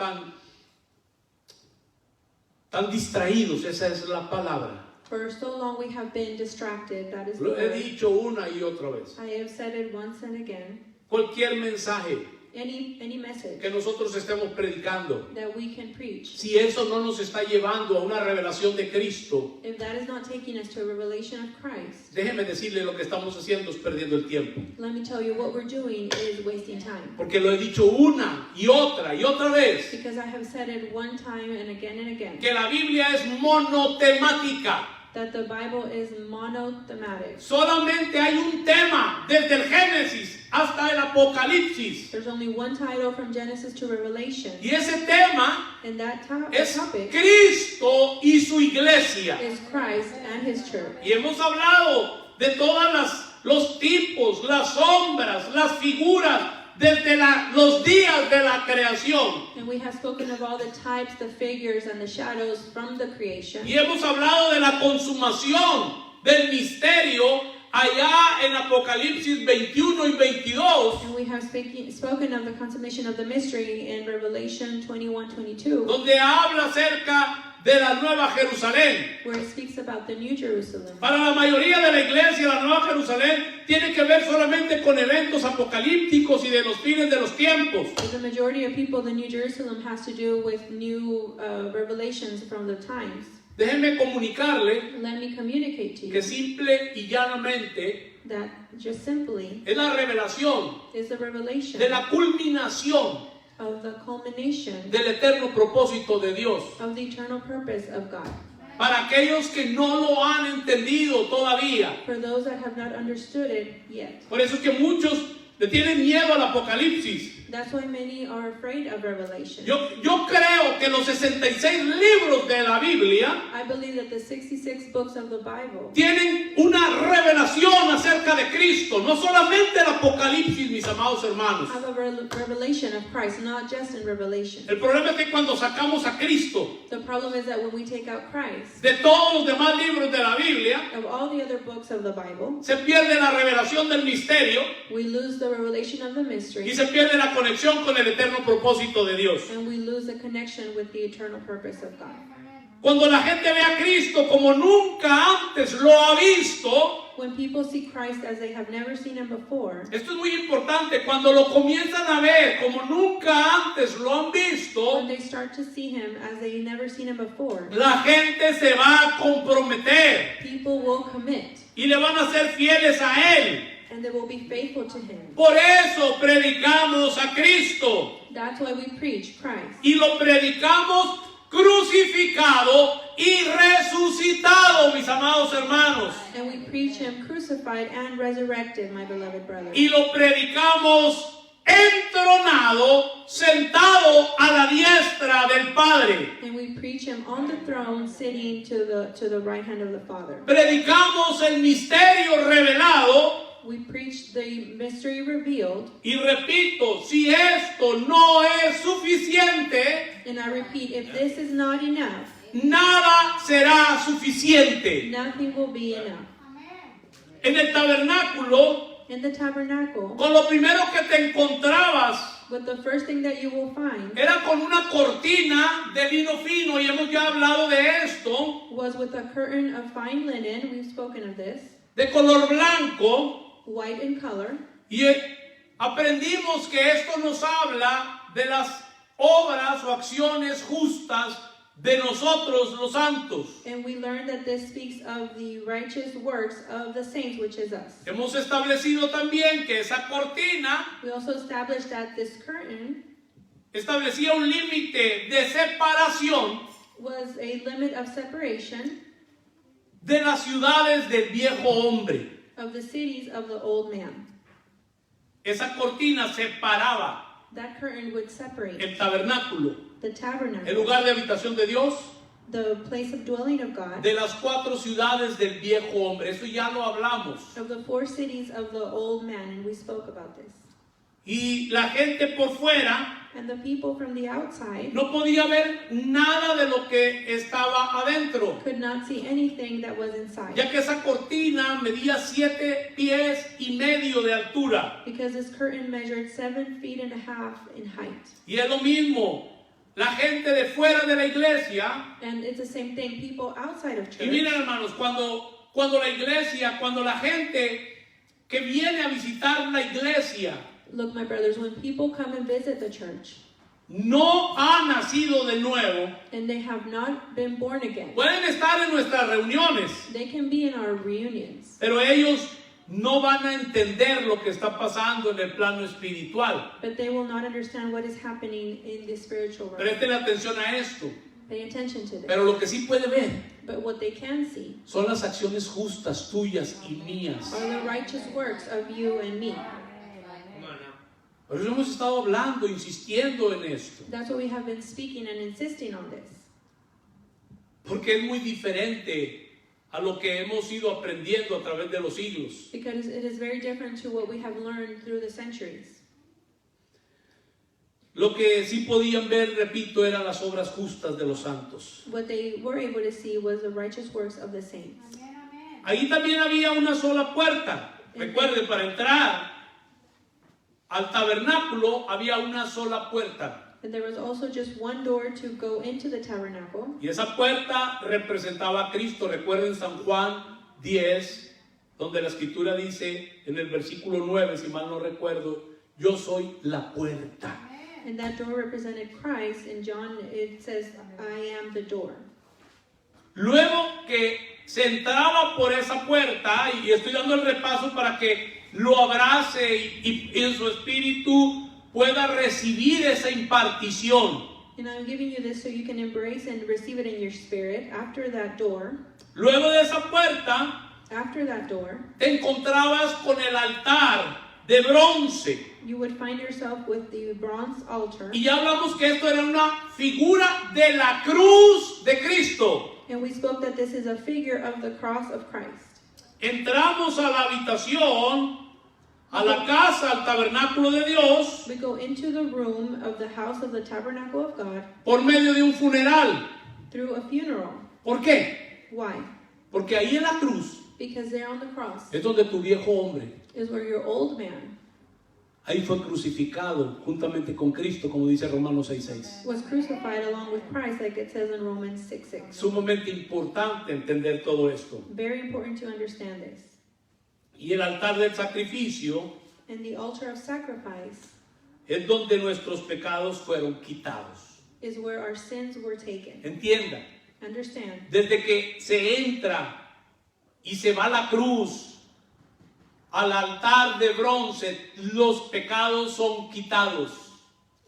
tan distraídos, esa es la palabra. For so long we have been distracted, that is the Lo he word. dicho una y otra vez. I have said it once and again. Cualquier mensaje Any message que nosotros estemos predicando, that we can preach, si eso no nos está llevando a una revelación de Cristo, if that is not taking us to a revelation of Christ, déjeme decirle lo que estamos haciendo es perdiendo el tiempo. let me tell you, what we're doing is wasting time. Porque lo he dicho una y otra vez, Because I have said it one time and again, que la Biblia es monotemática. that the Bible is monothematic. Solamente hay un tema desde el Génesis hasta el Apocalipsis. There's only one title from Genesis to Revelation, Y ese tema and that es topic Cristo y su iglesia. is Christ and His church. Y hemos hablado de todos los tipos, las sombras, las figuras, desde los días de la creación. And we have spoken of all the types, the figures, and the shadows from the creation. Y hemos hablado de la consumación del misterio allá en Apocalipsis 21 y 22, And we have spoken of the consummation of the mystery in Revelation 21:22, donde habla acerca de la Nueva Jerusalén. where it speaks about the New Jerusalem. Para la mayoría de la iglesia, la Nueva Jerusalén tiene que ver solamente con eventos apocalípticos y de los fines de los tiempos. For the majority of people, the New Jerusalem has to do with new revelations from the times. Déjenme comunicarle Let me communicate to que you simple y llanamente that just simply es la revelación is the revelation de la culminación of the culmination del eterno propósito de Dios. of the eternal purpose of God. Para aquellos que no lo han entendido todavía. For those that have not understood it yet. Por eso es que muchos le tienen miedo al Apocalipsis. That's why many are afraid of Revelation. Yo creo que los 66 libros de la Biblia I believe that the 66 books of the Bible tienen una revelación acerca de Cristo, no solamente el Apocalipsis, mis amados hermanos. have a revelation of Christ, not just in Revelation. El problema es que cuando sacamos a Cristo The problem is that when we take out Christ, de todos los demás libros de la Biblia, of all the other books of the Bible, se pierde la revelación del misterio we lose the revelation of the mystery, y se pierde la conexión con el eterno propósito de Dios. and we lose the connection with the eternal purpose of God. Cuando la gente ve a Cristo como nunca antes lo ha visto, When people see Christ as they have never seen Him before, esto es muy importante, cuando lo comienzan a ver como nunca antes lo han visto, when they start to see Him as they never seen Him before, la gente se va a comprometer people will commit, y le van a ser fieles a Él. and they will be faithful to Him. Por eso predicamos a Cristo That's why we preach Christ. y lo predicamos crucificado y resucitado, mis amados hermanos. And we preach Him crucified and resurrected, my beloved brothers. Y lo predicamos entronado, sentado a la diestra del Padre. And we preach Him on the throne, sitting to the right hand of the Father. Predicamos el misterio revelado. We preach the mystery revealed. Y repito, si esto no es suficiente, And I repeat, if this is not enough, nada será suficiente. nothing will be enough. En el tabernáculo, In the tabernacle, con lo primero que te encontrabas but the first thing that you will find era con una cortina de lino fino, y hemos ya hablado de esto, was with a curtain of fine linen. We've spoken of this, de color blanco, white in color. y aprendimos que esto nos habla de las obras o acciones justas de nosotros los santos. And we learned that this speaks of the righteous works of the saints, which is us. Hemos establecido también que esa cortina We also established that this curtain establecía un límite de separación was a limit of separation de las ciudades del viejo hombre. of the cities of the old man. Esa cortina separaba That curtain would separate el tabernáculo, the el tabernacle, lugar de habitación de Dios, the place of dwelling of God, de las 4 ciudades del viejo hombre. Eso ya lo hablamos. of the 4 cities of the old man, and we spoke about this. Y la gente por fuera And the people from the outside no podía ver nada de lo que estaba adentro, could not see anything that was inside, ya que esa cortina medía 7 pies y medio de altura. because this curtain measured 7.5 feet in height. Y es lo mismo, la gente de fuera de la iglesia. And it's the same thing, people outside of Y church. miren, hermanos, cuando la iglesia, cuando la gente que viene a visitar la iglesia Look, my brothers, when people come and visit the church no ha nacido de nuevo, and they have not been born again, pueden estar en nuestras reuniones, they can be in our reunions, pero ellos no van a entender lo que está pasando en el plano espiritual. but they will not understand what is happening in the spiritual realm. Presten atención a esto. Pay attention to this. Pero lo que sí puede ver But what they can see son las acciones justas tuyas y mías. are the righteous works of you and me. Por eso hemos estado hablando, insistiendo en esto. That's what we have been speaking and insisting on this. Porque es muy diferente a lo que hemos ido aprendiendo a través de los siglos. Because it is very different to what we have learned through the centuries. Lo que sí podían ver, repito, eran las obras justas de los santos. What they were able to see was the righteous works of the saints. Ahí también había una sola puerta. Recuerden, para entrar al tabernáculo había una sola puerta. And there was also just one door to go into the tabernacle. Y esa puerta representaba a Cristo. Recuerden San Juan 10, donde la escritura dice en el versículo 9, si mal no recuerdo, yo soy la puerta. And that door represented Christ. In John, it says, I am the door. Luego que se entraba por esa puerta, y estoy dando el repaso para que lo abrace y en su espíritu pueda recibir esa impartición. And I'm giving you this so you can embrace and receive it in your spirit. After that door, Luego de esa puerta, te encontrabas con el altar de bronce. you would find yourself with the bronze altar. Y ya hablamos que esto era una figura de la cruz de Cristo. And we spoke that this is a figure of the cross of Christ. Entramos a la habitación, a la casa, al tabernáculo de Dios, We go into the room of the house of the tabernacle of God por medio de un funeral. through a funeral. ¿Por qué? Why? Porque ahí en la cruz Because there on the cross es donde tu viejo hombre, is where your old man ahí fue crucificado juntamente con Cristo, como dice Romanos 6:6. was crucified along with Christ, like it says in Romans 6:6. Sumamente importante entender todo esto. Very important to understand this. Y el altar del sacrificio And the altar of sacrifice es donde nuestros pecados fueron quitados. is where our sins were taken. Entienda, Understand, desde que se entra y se va a la cruz, al altar de bronce, los pecados son quitados.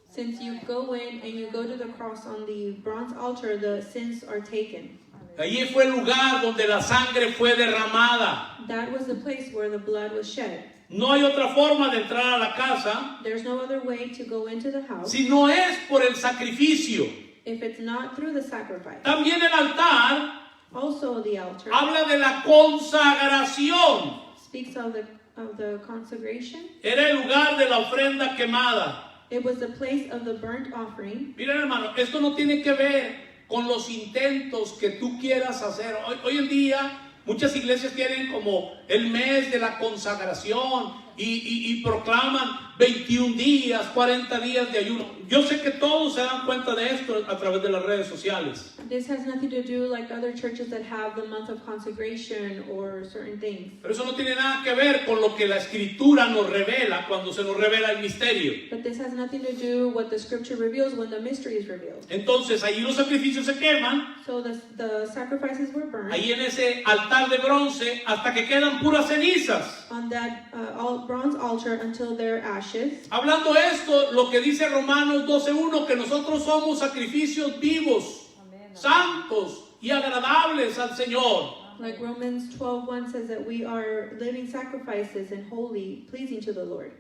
since you go in and you go to the cross on the bronze altar, the sins are taken. Allí fue el lugar donde la sangre fue derramada. That was the place where the blood was shed. No hay otra forma de entrar a la casa There's no other way to go into the house si no es por el sacrificio. if it's not through the sacrifice. También el altar Also, the altar habla de la consagración. speaks of the consecration. Era el lugar de la ofrenda quemada. It was the place of the burnt offering. Miren, hermano, esto no tiene que ver con los intentos que tú quieras hacer. Hoy en día muchas iglesias tienen como el mes de la consagración y proclaman 21 días, 40 días de ayuno. Yo sé que todos se dan cuenta de esto a través de las redes sociales. This has nothing to do like other churches that have the month of consecration or certain things. Pero eso no tiene nada que ver con lo que la escritura nos revela cuando se nos revela el misterio. But this has nothing to do what the scripture reveals when the mystery is revealed. Entonces ahí los sacrificios se queman, So the sacrifices were burned ahí en ese altar de bronce, hasta que quedan puras cenizas. on that bronze altar until they're ashes. Hablando esto, lo que dice Romanos 12:1, que nosotros somos sacrificios vivos, santos y agradables al Señor. Like Romans 12:1 says that we are living sacrifices and holy, pleasing to the Lord.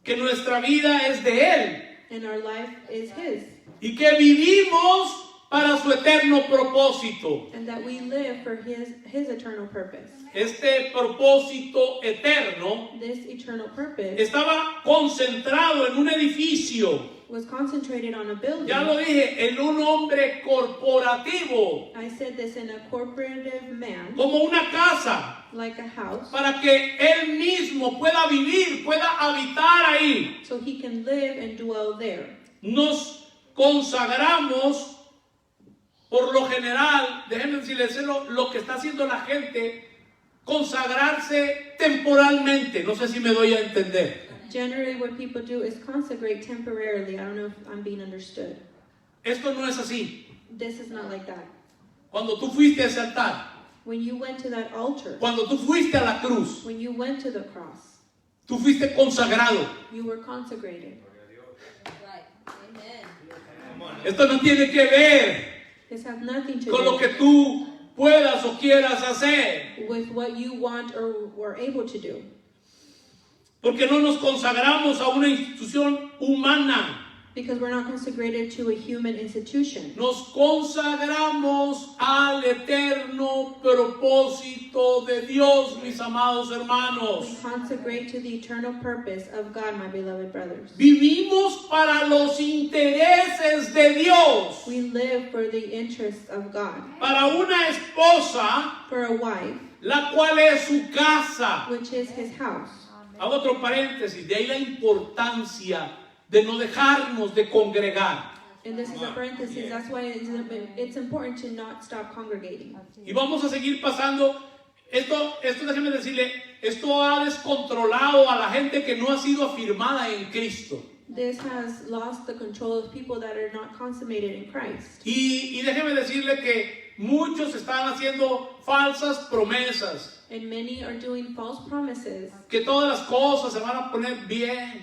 Que nuestra vida es de Él And our life is His. y que vivimos para su eterno propósito. and that we live for his eternal purpose. Este propósito eterno This eternal purpose estaba concentrado en un edificio. was concentrated on a building. Ya lo dije, en un hombre corporativo, I said this, in a corporative man, como una casa, like a house, para que él mismo pueda vivir, pueda habitar ahí. so he can live and dwell there. Nos consagramos, por lo general, déjenme decirles lo que está haciendo la gente, consagrarse temporalmente. No sé si me doy a entender. Generally, what people do is consecrate temporarily. I don't know if I'm being understood. Esto no es así. This is not like that. Cuando tú fuiste a ese altar, When you went to that altar, cuando tú fuiste a la cruz, when you went to the cross, tú fuiste consagrado. you were consecrated. Right. Amen. Esto no tiene que ver This has nothing to con lo que do tú puedas o quieras hacer, with what you want or were able to do. porque no nos consagramos a una institución humana. Because we're not consecrated to a human institution. Nos consagramos al eterno propósito de Dios, mis amados We hermanos. consecrate to the eternal purpose of God, my beloved brothers. Vivimos para los intereses de Dios. We live for the interests of God. Para una esposa, For a wife, la cual es su casa. which is his house. Hago otro paréntesis, de ahí la importancia de no dejarnos de congregar. And this is a parenthesis. That's why it's important to not stop congregating. Y vamos a seguir pasando. Esto déjeme decirle, esto ha descontrolado a la gente que no ha sido afirmada en Cristo. This has lost the control of people that are not consummated in Christ. Y déjeme decirle que muchos están haciendo falsas promesas, And many are doing false promises que todas las cosas se van a poner bien.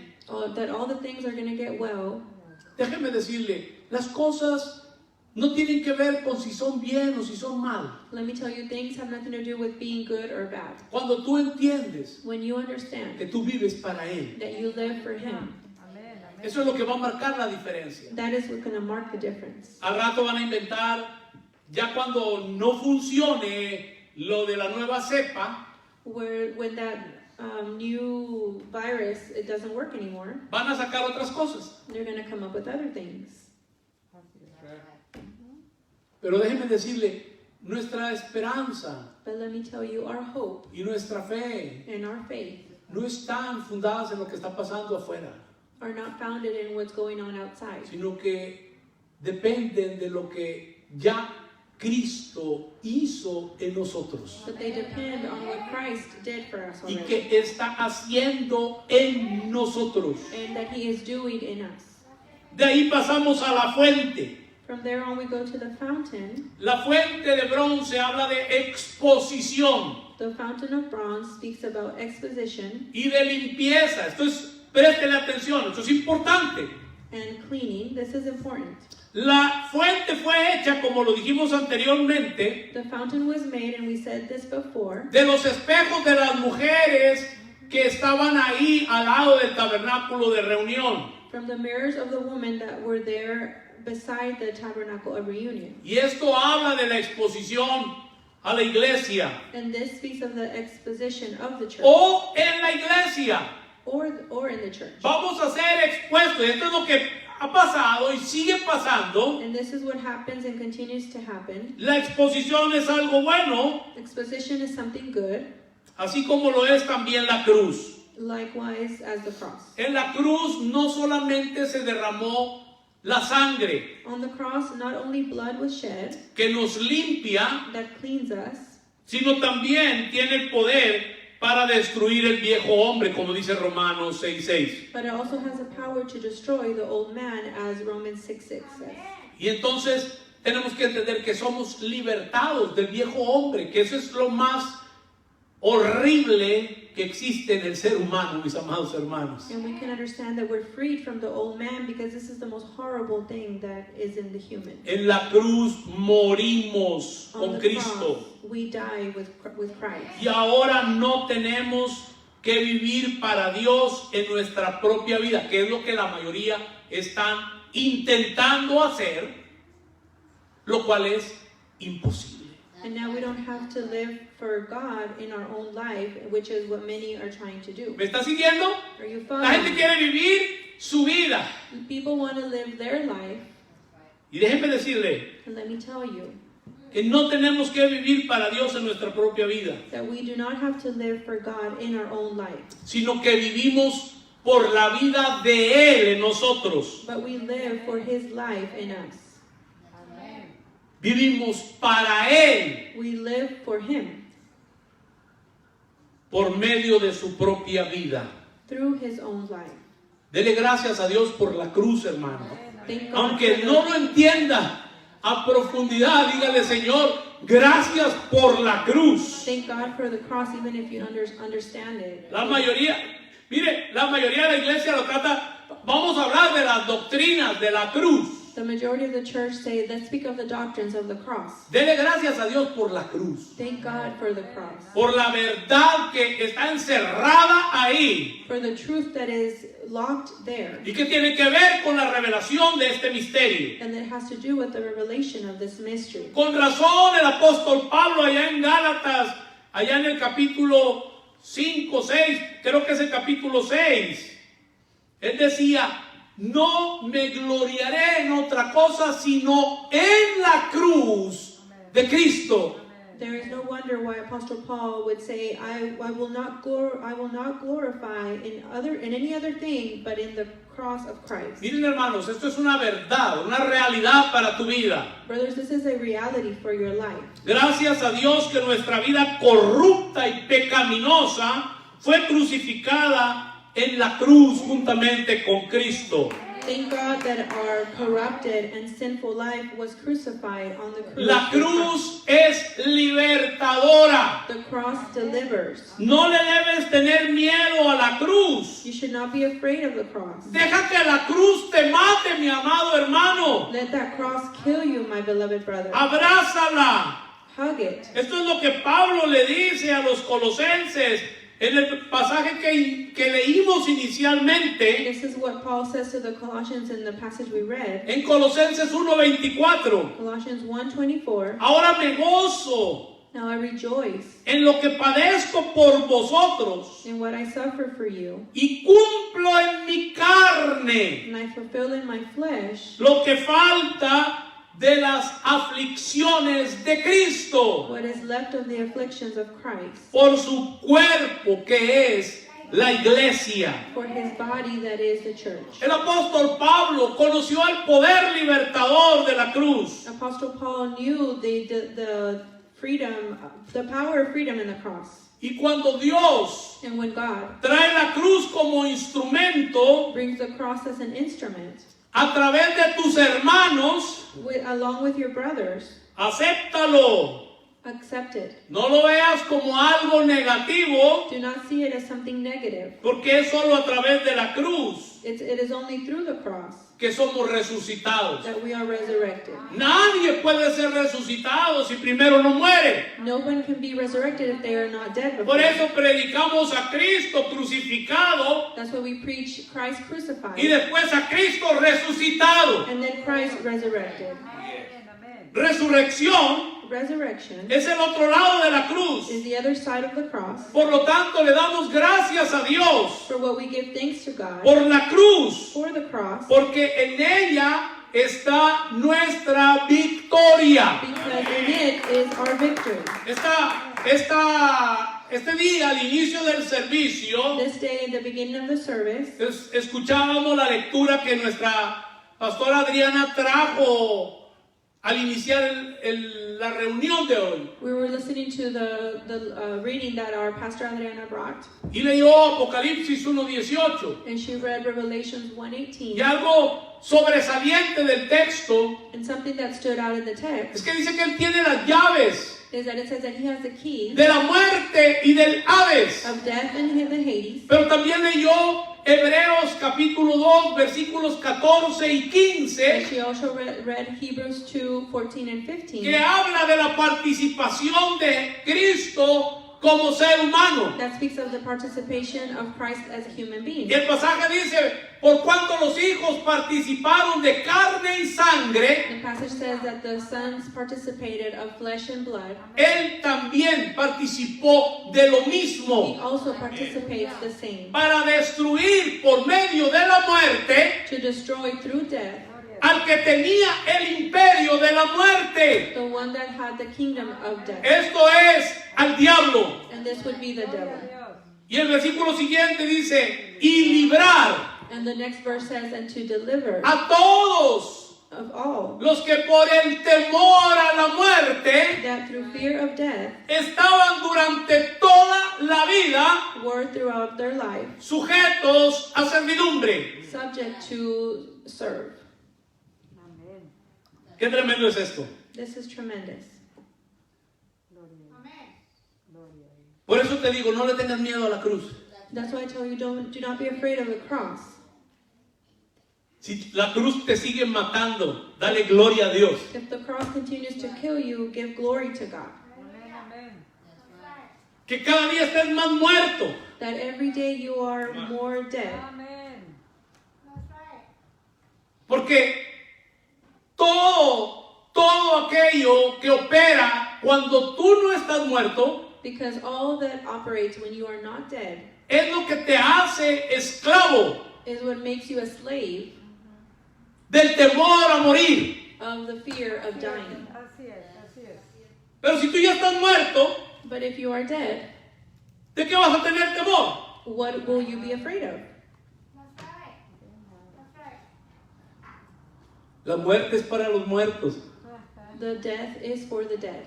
that all the things are going to get well. Déjeme decirle, las cosas no tienen que ver con si son bien o si son mal. Let me tell you, things have nothing to do with being good or bad. Cuando tú entiendes When you understand que tú vives para Él, that you live for Him, eso es lo que va a marcar la diferencia. that is what's going to mark the difference. Al rato van a inventar, ya cuando no funcione lo de la nueva cepa, When that new virus, it doesn't work anymore, van a sacar otras cosas. they're going to come up with other things. Pero déjeme decirle, nuestra esperanza But let me tell you, our hope y nuestra fe and our faith no están fundadas en lo que está pasando afuera, are not founded in what's going on outside, sino que dependen de lo que ya Cristo hizo en nosotros but they depend on what Christ did for us y already, que está haciendo en nosotros. and that He is doing in us. De ahí pasamos a la fuente. From there on, we go to the fountain. La fuente de bronce habla de exposición The fountain of bronze speaks about exposition y de limpieza. Préstele atención, esto es importante. and cleaning. This is important. La fuente fue hecha, como lo dijimos anteriormente, The fountain was made, and we said this before, de los espejos de las mujeres que estaban ahí al lado del tabernáculo de reunión. from the mirrors of the women that were there beside the tabernacle of reunion. Y esto habla de la exposición a la iglesia And this speaks of the exposition of the church, o en la iglesia. or in the church. Vamos a ser expuestos. Esto es lo que ha pasado y sigue pasando. And this is what happens and continues to happen. La exposición es algo bueno, Exposition is something good, así como lo es también la cruz. likewise as the cross. En la cruz no solamente se derramó la sangre On the cross, not only blood was shed que nos limpia, that cleans us, sino también tiene el poder para destruir el viejo hombre, como dice Romanos 6:6. but it also has the power to destroy the old man, as Romans 6:6 says. Y entonces tenemos que entender que somos libertados del viejo hombre, que eso es lo más horrible que existe en el ser humano, mis amados hermanos. And we can understand that we're freed from the old man, because this is the most horrible thing that is in the human. En la cruz morimos On con the Cristo. cross, we die with Christ. Y ahora no tenemos que vivir para Dios en nuestra propia vida, que es lo que la mayoría están intentando hacer. lo cual es imposible. And now we don't have to live for God in our own life, which is what many are trying to do. ¿Me está siguiendo? Are you La gente following? quiere vivir su vida. People want to live their life, Y déjenme decirle and let me tell you que no tenemos que vivir para Dios en nuestra propia vida, that we do not have to live for God in our own life, sino que vivimos por la vida de Él en nosotros. but we live for His life in us. Vivimos para Él We live for Him por medio de su propia vida. through His own life. Dele gracias a Dios por la cruz, hermano. Thank God Aunque for no lo entienda a profundidad, dígale, Señor, gracias por la cruz. Thank God for the cross, even if you understand it. La mayoría, mire, la mayoría de la iglesia lo trata, vamos a hablar de las doctrinas de la cruz. The majority of the church say, let's speak of the doctrines of the cross. Dele gracias a Dios por la cruz. Thank God for the cross. Por la verdad que está encerrada ahí. For the truth that is locked there. Y que tiene que ver con la revelación de este misterio. And it has to do with the revelation of this mystery. Con razón el apóstol Pablo allá en Gálatas, allá en el capítulo 5, 6, creo que es el capítulo 6, él decía, no me gloriaré en otra cosa sino en la cruz de Cristo. There is no wonder why Apostle Paul would say, I will not glorify in any other thing but in the cross of Christ. Miren, hermanos, esto es una verdad, una realidad para tu vida. Brothers, this is a reality for your life. Gracias a Dios que nuestra vida corrupta y pecaminosa fue crucificada en la cruz juntamente con Cristo. Thank God that our corrupted and sinful life was crucified on the cross. La cruz es libertadora. The cross delivers. No le debes tener miedo a la cruz. You should not be afraid of the cross. Deja que la cruz te mate, mi amado hermano. Let that cross kill you, my beloved brother. Abrázala. Hug it. Esto es lo que Pablo le dice a los colosenses en el pasaje que leímos inicialmente. This is what Paul says to the Colossians in the passage we read. En Colosenses 1:24. Colossians 1:24. Ahora me gozo Now I rejoice en lo que padezco por vosotros in what I suffer for you, y cumplo en mi carne and I fulfill in my flesh lo que falta de las aflicciones de Cristo what is left of the afflictions of Christ, por su cuerpo que es la iglesia. for His body that is the church. El apóstol Pablo conoció el poder libertador de la cruz. Apostle Paul knew the freedom, the power of freedom in the cross. Y cuando Dios And when God trae la cruz como instrumento brings the cross as an instrument, a través de tus hermanos, along with your brothers, acéptalo. accept it. No lo veas como algo negativo, Do not see it as something negative. porque es solo a través de la cruz It is only through the cross que somos resucitados. that we are resurrected. Nadie puede ser resucitado si primero no muere. No one can be resurrected if they are not dead Por before. eso predicamos a Cristo crucificado That's why we preach Christ y crucified después a Cristo resucitado. and then Christ resurrected. Resurrección Resurrection es el otro lado de la cruz. is the other side of the cross. Por lo tanto, le damos gracias a Dios For what we give thanks to God por la cruz, for the cross, porque en ella está nuestra victoria. because in it is our victory. Este día, al inicio del servicio, This day, in the beginning of the service, escuchábamos la lectura que nuestra pastora Adriana trajo al iniciar la reunión de hoy. we were listening to the reading that our pastor Adriana brought, Y leyó Apocalipsis 1:18. and she read Revelations 1:18. Y algo sobresaliente del texto And something that stood out in the es text que dice que Él tiene las llaves is that it says that He has the keys de la muerte y del Hades. of death and the Hades. Pero también leyó Hebreos capítulo 2 versículos 14 y And 15, she also read Hebrews 2:14 and 15. que habla de la participación de Cristo como ser humano. That speaks of the participation of Christ as a human being. Y el pasaje dice, por cuanto los hijos participaron de carne y sangre, The passage says that the sons participated of flesh and blood. Él también participó de lo He mismo also participates the same. para destruir por medio de la muerte To destroy through death al que tenía el imperio de la muerte. the one that had the kingdom of death. Esto es al diablo. And this would be the devil. Y el versículo siguiente dice, y librar And the next verse says, and to deliver a todos of all los que por el temor a la muerte that through fear of death estaban durante toda la vida were throughout their life sujetos a servidumbre. subject to serve. Qué tremendo es esto. This is tremendous. Por eso te digo, no le tengas miedo a la cruz. That's why I tell you, do not be afraid of the cross. Si la cruz te sigue matando, dale gloria a Dios. If the cross continues to kill you, give glory to God. Que cada día estés más muerto. That every day you are more dead. Porque todo aquello que opera cuando tú no estás muerto Because all that operates when you are not dead es lo que te hace esclavo is what makes you a slave del temor a morir. of the fear of dying. Pero si tú ya estás muerto, But if you are dead, ¿de qué vas a tener temor? what will you be afraid of? La muerte es para los muertos. The death is for the dead.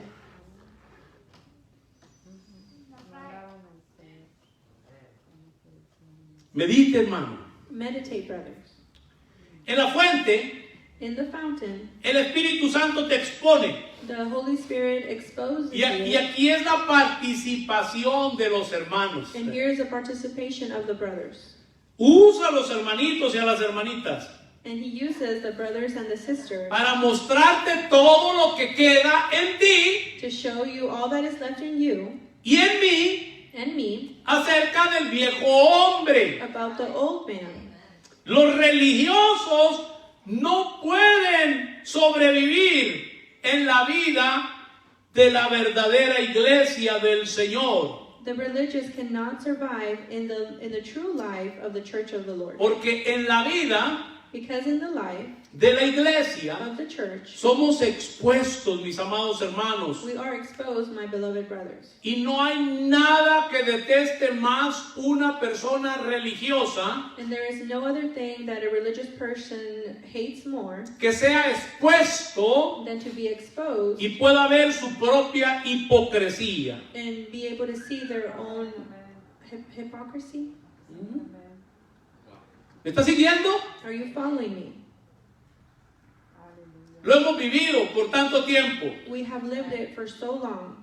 Medite, hermano. Meditate, brothers. En la fuente, In the fountain, el Espíritu Santo te expone. the Holy Spirit exposes Y you. aquí es la participación de los hermanos. And here is the participation of the brothers. Usa a los hermanitos y a las hermanitas And he uses the brothers and the sisters para mostrarte todo lo que queda en ti to show you all that is left in you y en mí and me acerca del viejo hombre. about the old man. Los religiosos no pueden sobrevivir en la vida de la verdadera iglesia del Señor. The religious cannot survive in the true life of the church of the Lord. Porque en la vida Because in the life de la iglesia of the church, somos expuestos, mis amados hermanos. we are exposed, my beloved brothers. Y no hay nada que deteste más una persona religiosa And there is no other thing that a religious person hates more que sea expuesto than to be exposed y pueda ver su propia hipocresía. and be able to see their own hypocrisy. ¿Me está siguiendo? Are you following me? Lo hemos vivido por tanto tiempo. We have lived it for so long.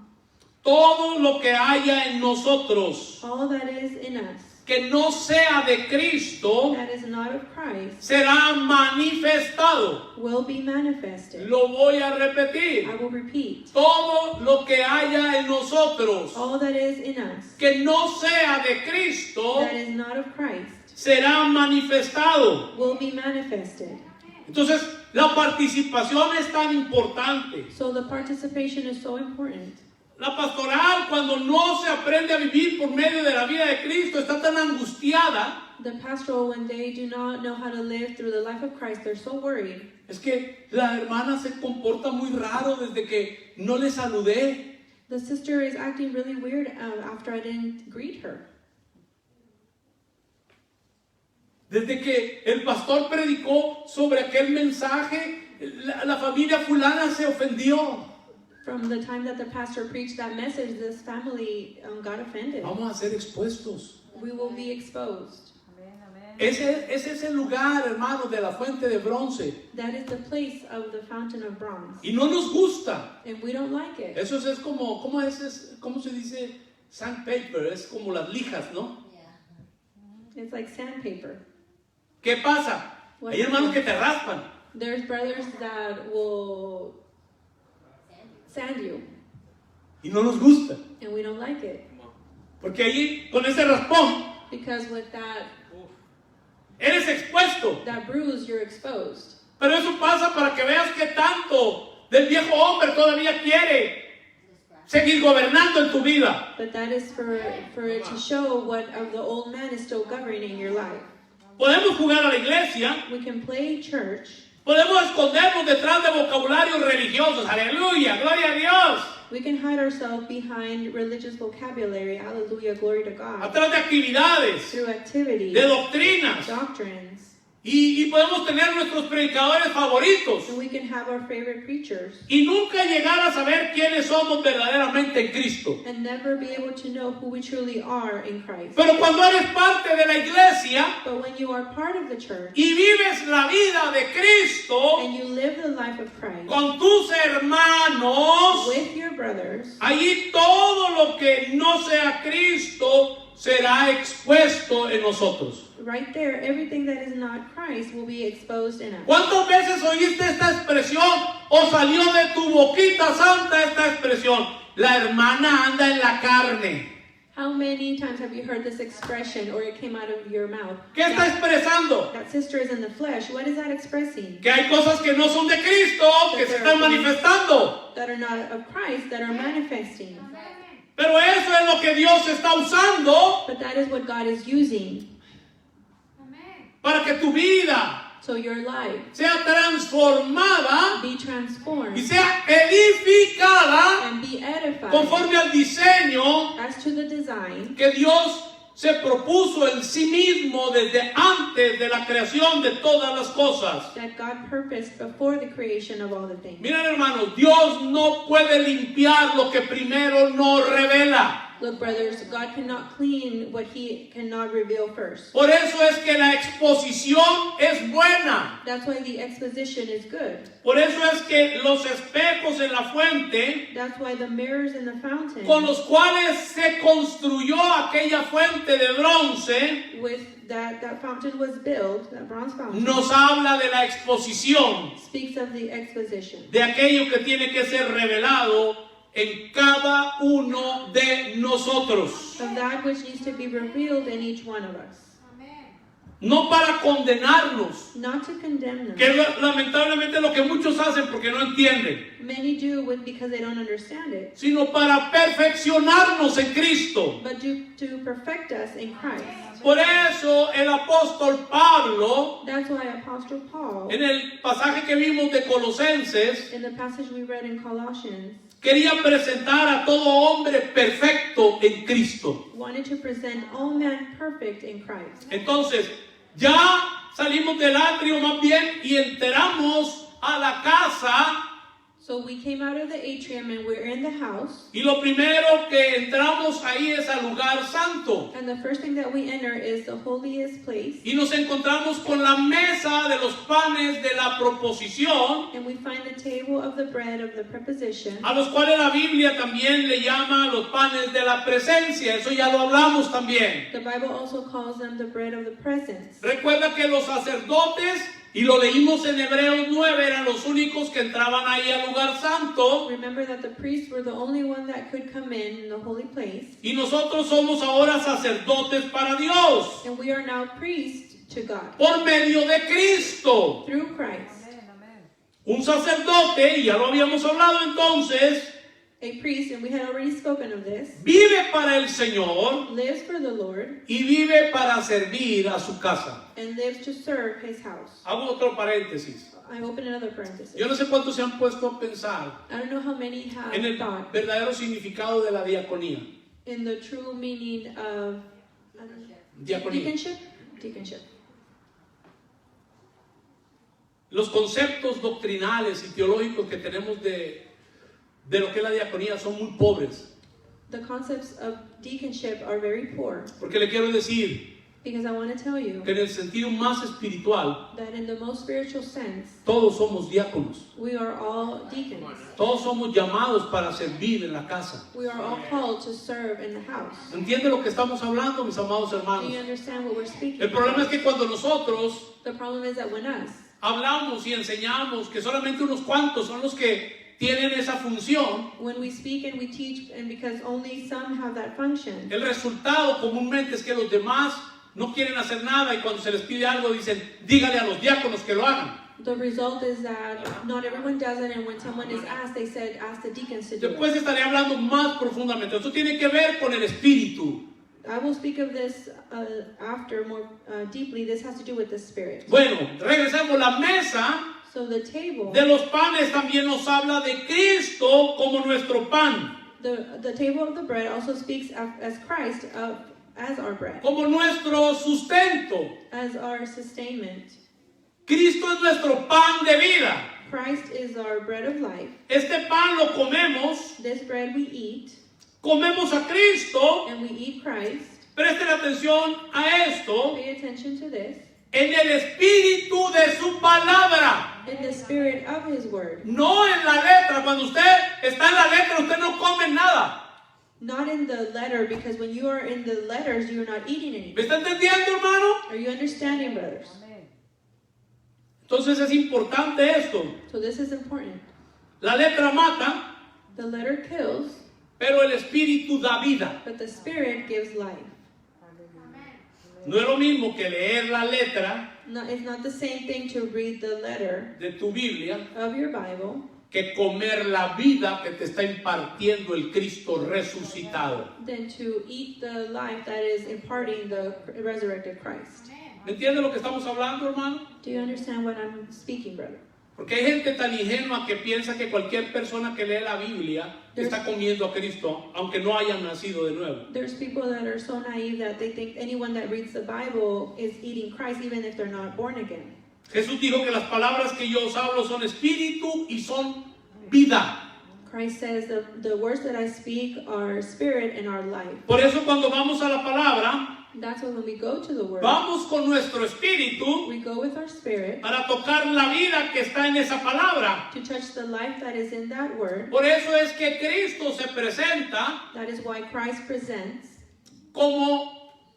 Todo lo que haya en nosotros All that is in us que no sea de Cristo that is not of Christ será manifestado. will be manifested. Lo voy a repetir. I will repeat. Todo lo que haya en nosotros All that is in us que no sea de Cristo that is not of Christ será manifestado. will be manifested. Entonces, la participación es tan importante. So the participation is so important. La pastoral, cuando no se aprende a vivir por medio de la vida de Cristo, está tan angustiada. The pastoral, when they do not know how to live through the life of Christ, they're so worried. Es que la hermana se comporta muy raro desde que no le saludé. The sister is acting really weird after I didn't greet her. Desde que el pastor predicó sobre aquel mensaje, la familia fulana se ofendió. From the time that the pastor preached that message, this family got offended. Vamos a ser expuestos. We will be exposed. Ese es el lugar, hermanos, de la fuente de bronce. That is the place of the fountain of bronze. Y no nos gusta. And we don't like it. Eso es como, ¿cómo se dice? Sandpaper, es como las lijas, ¿no? It's like sandpaper. ¿Qué pasa? Hay hermanos que te raspan. There's brothers that will sand you. Y no nos gusta. And we don't like it. Porque ahí, con ese raspón, Because with that eres expuesto. bruise, you're exposed. Pero eso pasa para que veas que tanto del viejo hombre todavía quiere seguir gobernando en tu vida. But that is for it to show what of the old man is still governing your life. Podemos jugar a la iglesia, We can play church. podemos escondernos detrás de vocabularios religiosos. Aleluya, gloria a Dios. We can hide ourselves behind religious vocabulary. Hallelujah, glory to God. Atrás de actividades, Through activities, de doctrinas. doctrines. Y podemos tener nuestros predicadores favoritos. And we can have our favorite preachers. Y nunca llegar a saber quiénes somos verdaderamente en Cristo. And never be able to know who we truly are in Christ. Pero cuando eres parte de la iglesia But when you are part of the church, y vives la vida de Cristo and you live the life of Christ, con tus hermanos, with your brothers, allí todo lo que no sea Cristo será expuesto en nosotros. right there, everything that is not Christ will be exposed in us. ¿Cuántas veces oíste esta expresión o salió de tu boquita santa esta expresión? La hermana anda en la carne. How many times have you heard this expression, or it came out of your mouth? ¿Qué está expresando? That sister is in the flesh. What is that expressing? Que hay cosas que no son de Cristo, que se están manifestando. That are not of Christ, that are manifesting. Pero eso es lo que Dios está usando But that is what God is using. para que tu vida So your life sea transformada be transformed y sea edificada and be edified conforme al diseño as to the design que Dios se propuso en sí mismo desde antes de la creación de todas las cosas. that God purposed before the creation of all the things. Miren, hermanos, Dios no puede limpiar lo que primero no revela. Look, brothers, God cannot clean what He cannot reveal first. Por eso es que la exposición es buena. That's why the exposition is good. Por eso es que los espejos en la fuente That's why the mirrors in the fountain con los cuales se construyó aquella fuente de bronce with that fountain was built, that bronze fountain, nos habla de la exposición speaks of the exposition. de aquello que tiene que ser revelado en cada uno de nosotros. Of that which needs to be revealed in each one of us. No para condenarnos, Not to condemn que them. es lamentablemente lo que muchos hacen porque no entienden, Many do because they don't understand it. sino para perfeccionarnos en Cristo. But to perfect us in Christ. Por eso el apóstol Pablo, That's why Apostle Paul, en el pasaje que vimos de Colosenses, in the passage we read in Colossians, quería presentar a todo hombre perfecto en Cristo. wanted to present all men perfect in Christ. Entonces, ya salimos del atrio más bien y entramos a la casa. So we came out of the atrium and we're in the house. Y lo primero que entramos ahí es al lugar santo. And the first thing that we enter is the holiest place. Y nos encontramos con la mesa de los panes de la proposición, And we find the table of the bread of the preposition. a los cuales la Biblia también le llama los panes de la presencia. Eso ya lo hablamos también. The Bible also calls them the bread of the presence. Recuerda que los sacerdotes, y lo leímos en Hebreos 9, eran los únicos que entraban ahí al lugar santo. Remember that the priests were the only one that could come in the holy place. Y nosotros somos ahora sacerdotes para Dios, And we are now priests to God por medio de Cristo. through Christ. Un sacerdote, y ya lo habíamos hablado entonces, A priest, and we had already spoken of this, vive para el Señor lives for the Lord y vive para servir a su casa. and lives to serve His house. Hago otro paréntesis. I open another parenthesis. Yo no sé cuántos se han puesto a pensar I don't know how many have en el thought verdadero significado de la diaconía. in the true meaning of I don't know, Diaconía. deaconship. Deaconship. Los conceptos doctrinales y teológicos que tenemos de lo que es la diaconía son muy pobres. The concepts of deaconship are very poor Porque le quiero decir because I want to tell you que en el sentido más espiritual, that in the most spiritual sense, todos somos diáconos. we are all deacons. Todos somos llamados para servir en la casa. We are all called to serve in the house. ¿Entiende lo que estamos hablando, mis amados Do hermanos? you understand what we're speaking El problema es about? que cuando nosotros The problem is that when us hablamos y enseñamos que solamente unos cuantos son los que tienen esa función, when we speak and we teach, and because only some have that function, el resultado comúnmente es que los demás no quieren hacer nada y cuando se les pide algo dicen, dígale a los diáconos que lo hagan. The result is that not everyone does it, and when someone is asked, they said, ask the deacons to do Después it. estaré hablando más profundamente. Esto tiene que ver con el espíritu. I will speak of this after more deeply. This has to do with the Spirit. Bueno, regresemos. La mesa So the table, de los panes también nos habla de Cristo como nuestro pan, the table of the bread also speaks as Christ as our bread, como nuestro sustento. as our sustainment. Cristo es nuestro pan de vida. Christ is our bread of life. Este pan lo comemos, This bread we eat, comemos a Cristo. and we eat Christ. Presten atención a esto, Pay attention to this. en el espíritu de su palabra. In the spirit of His word. No en la letra. Cuando usted está en la letra, usted no come nada. Not in the letter, because when you are in the letters, you are not eating ¿Me anything. está entendiendo, hermano? Are you understanding, brothers? Entonces es importante esto. So this is important. La letra mata, The letter kills, pero el espíritu da vida. but the spirit gives life. No es lo mismo que leer la letra No, it's not the same thing to read the letter de tu Biblia of your Bible que comer la vida que te está impartiendo el Cristo resucitado. than to eat the life that is imparting the resurrected Christ. ¿Me entiende lo que estamos hablando, hermano? Do you understand what I'm speaking, brother? Porque hay gente tan ingenua que piensa que cualquier persona que lee la Biblia está comiendo a Cristo, aunque no hayan nacido de nuevo. There's people that are so naive that they think anyone that reads the Bible is eating Christ even if they're not born again. Jesús dijo que las palabras que yo os hablo son espíritu y son vida. Christ says the words that I speak are spirit and are life. Por eso cuando vamos a la palabra, That's why when we go to the word, vamos con nuestro espíritu we go with our spirit para tocar la vida que está en esa palabra. to touch the life that is in that word. Por eso es que Cristo se presenta That is why Christ presents como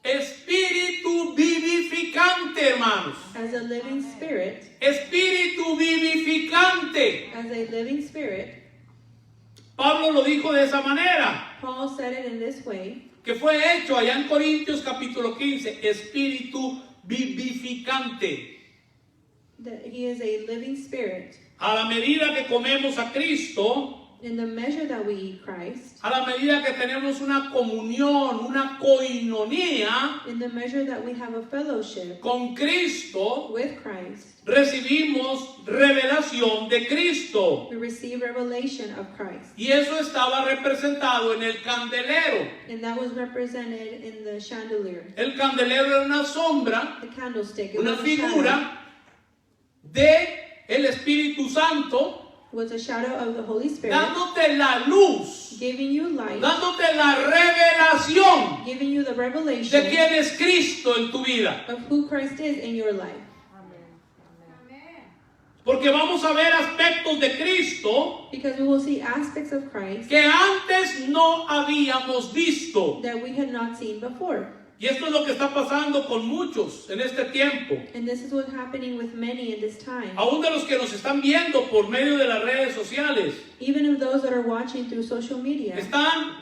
espíritu vivificante, hermanos. as a living spirit, Espíritu vivificante. as a living spirit. Pablo lo dijo de esa manera, Paul said it in this way, que fue hecho allá en Corintios capítulo 15, espíritu vivificante. that he is a living spirit. A la medida que comemos a Cristo, In the measure that we eat Christ, a la medida que tenemos una comunión, una coinonía in the measure that we have a fellowship con Cristo, with Christ, recibimos revelación de Cristo. we receive revelation of Christ. Y eso estaba representado en el candelero. And that was represented in the chandelier. El candelero era una sombra, The candlestick, it una was a shadow, figura de el Espíritu Santo, was a shadow of the Holy Spirit, dándote la luz, giving you light, dándote la revelación giving you the de revelation quién es Cristo en tu vida. of who Christ is in your life. Porque vamos a ver aspectos de Cristo Because we will see aspects of Christ que antes no habíamos visto. that we had not seen before. Y esto es lo que está pasando con muchos en este tiempo. And this is what's happening with many in this time. Aún de los que nos están viendo por medio de las redes sociales. Even of those that are watching through social media, Están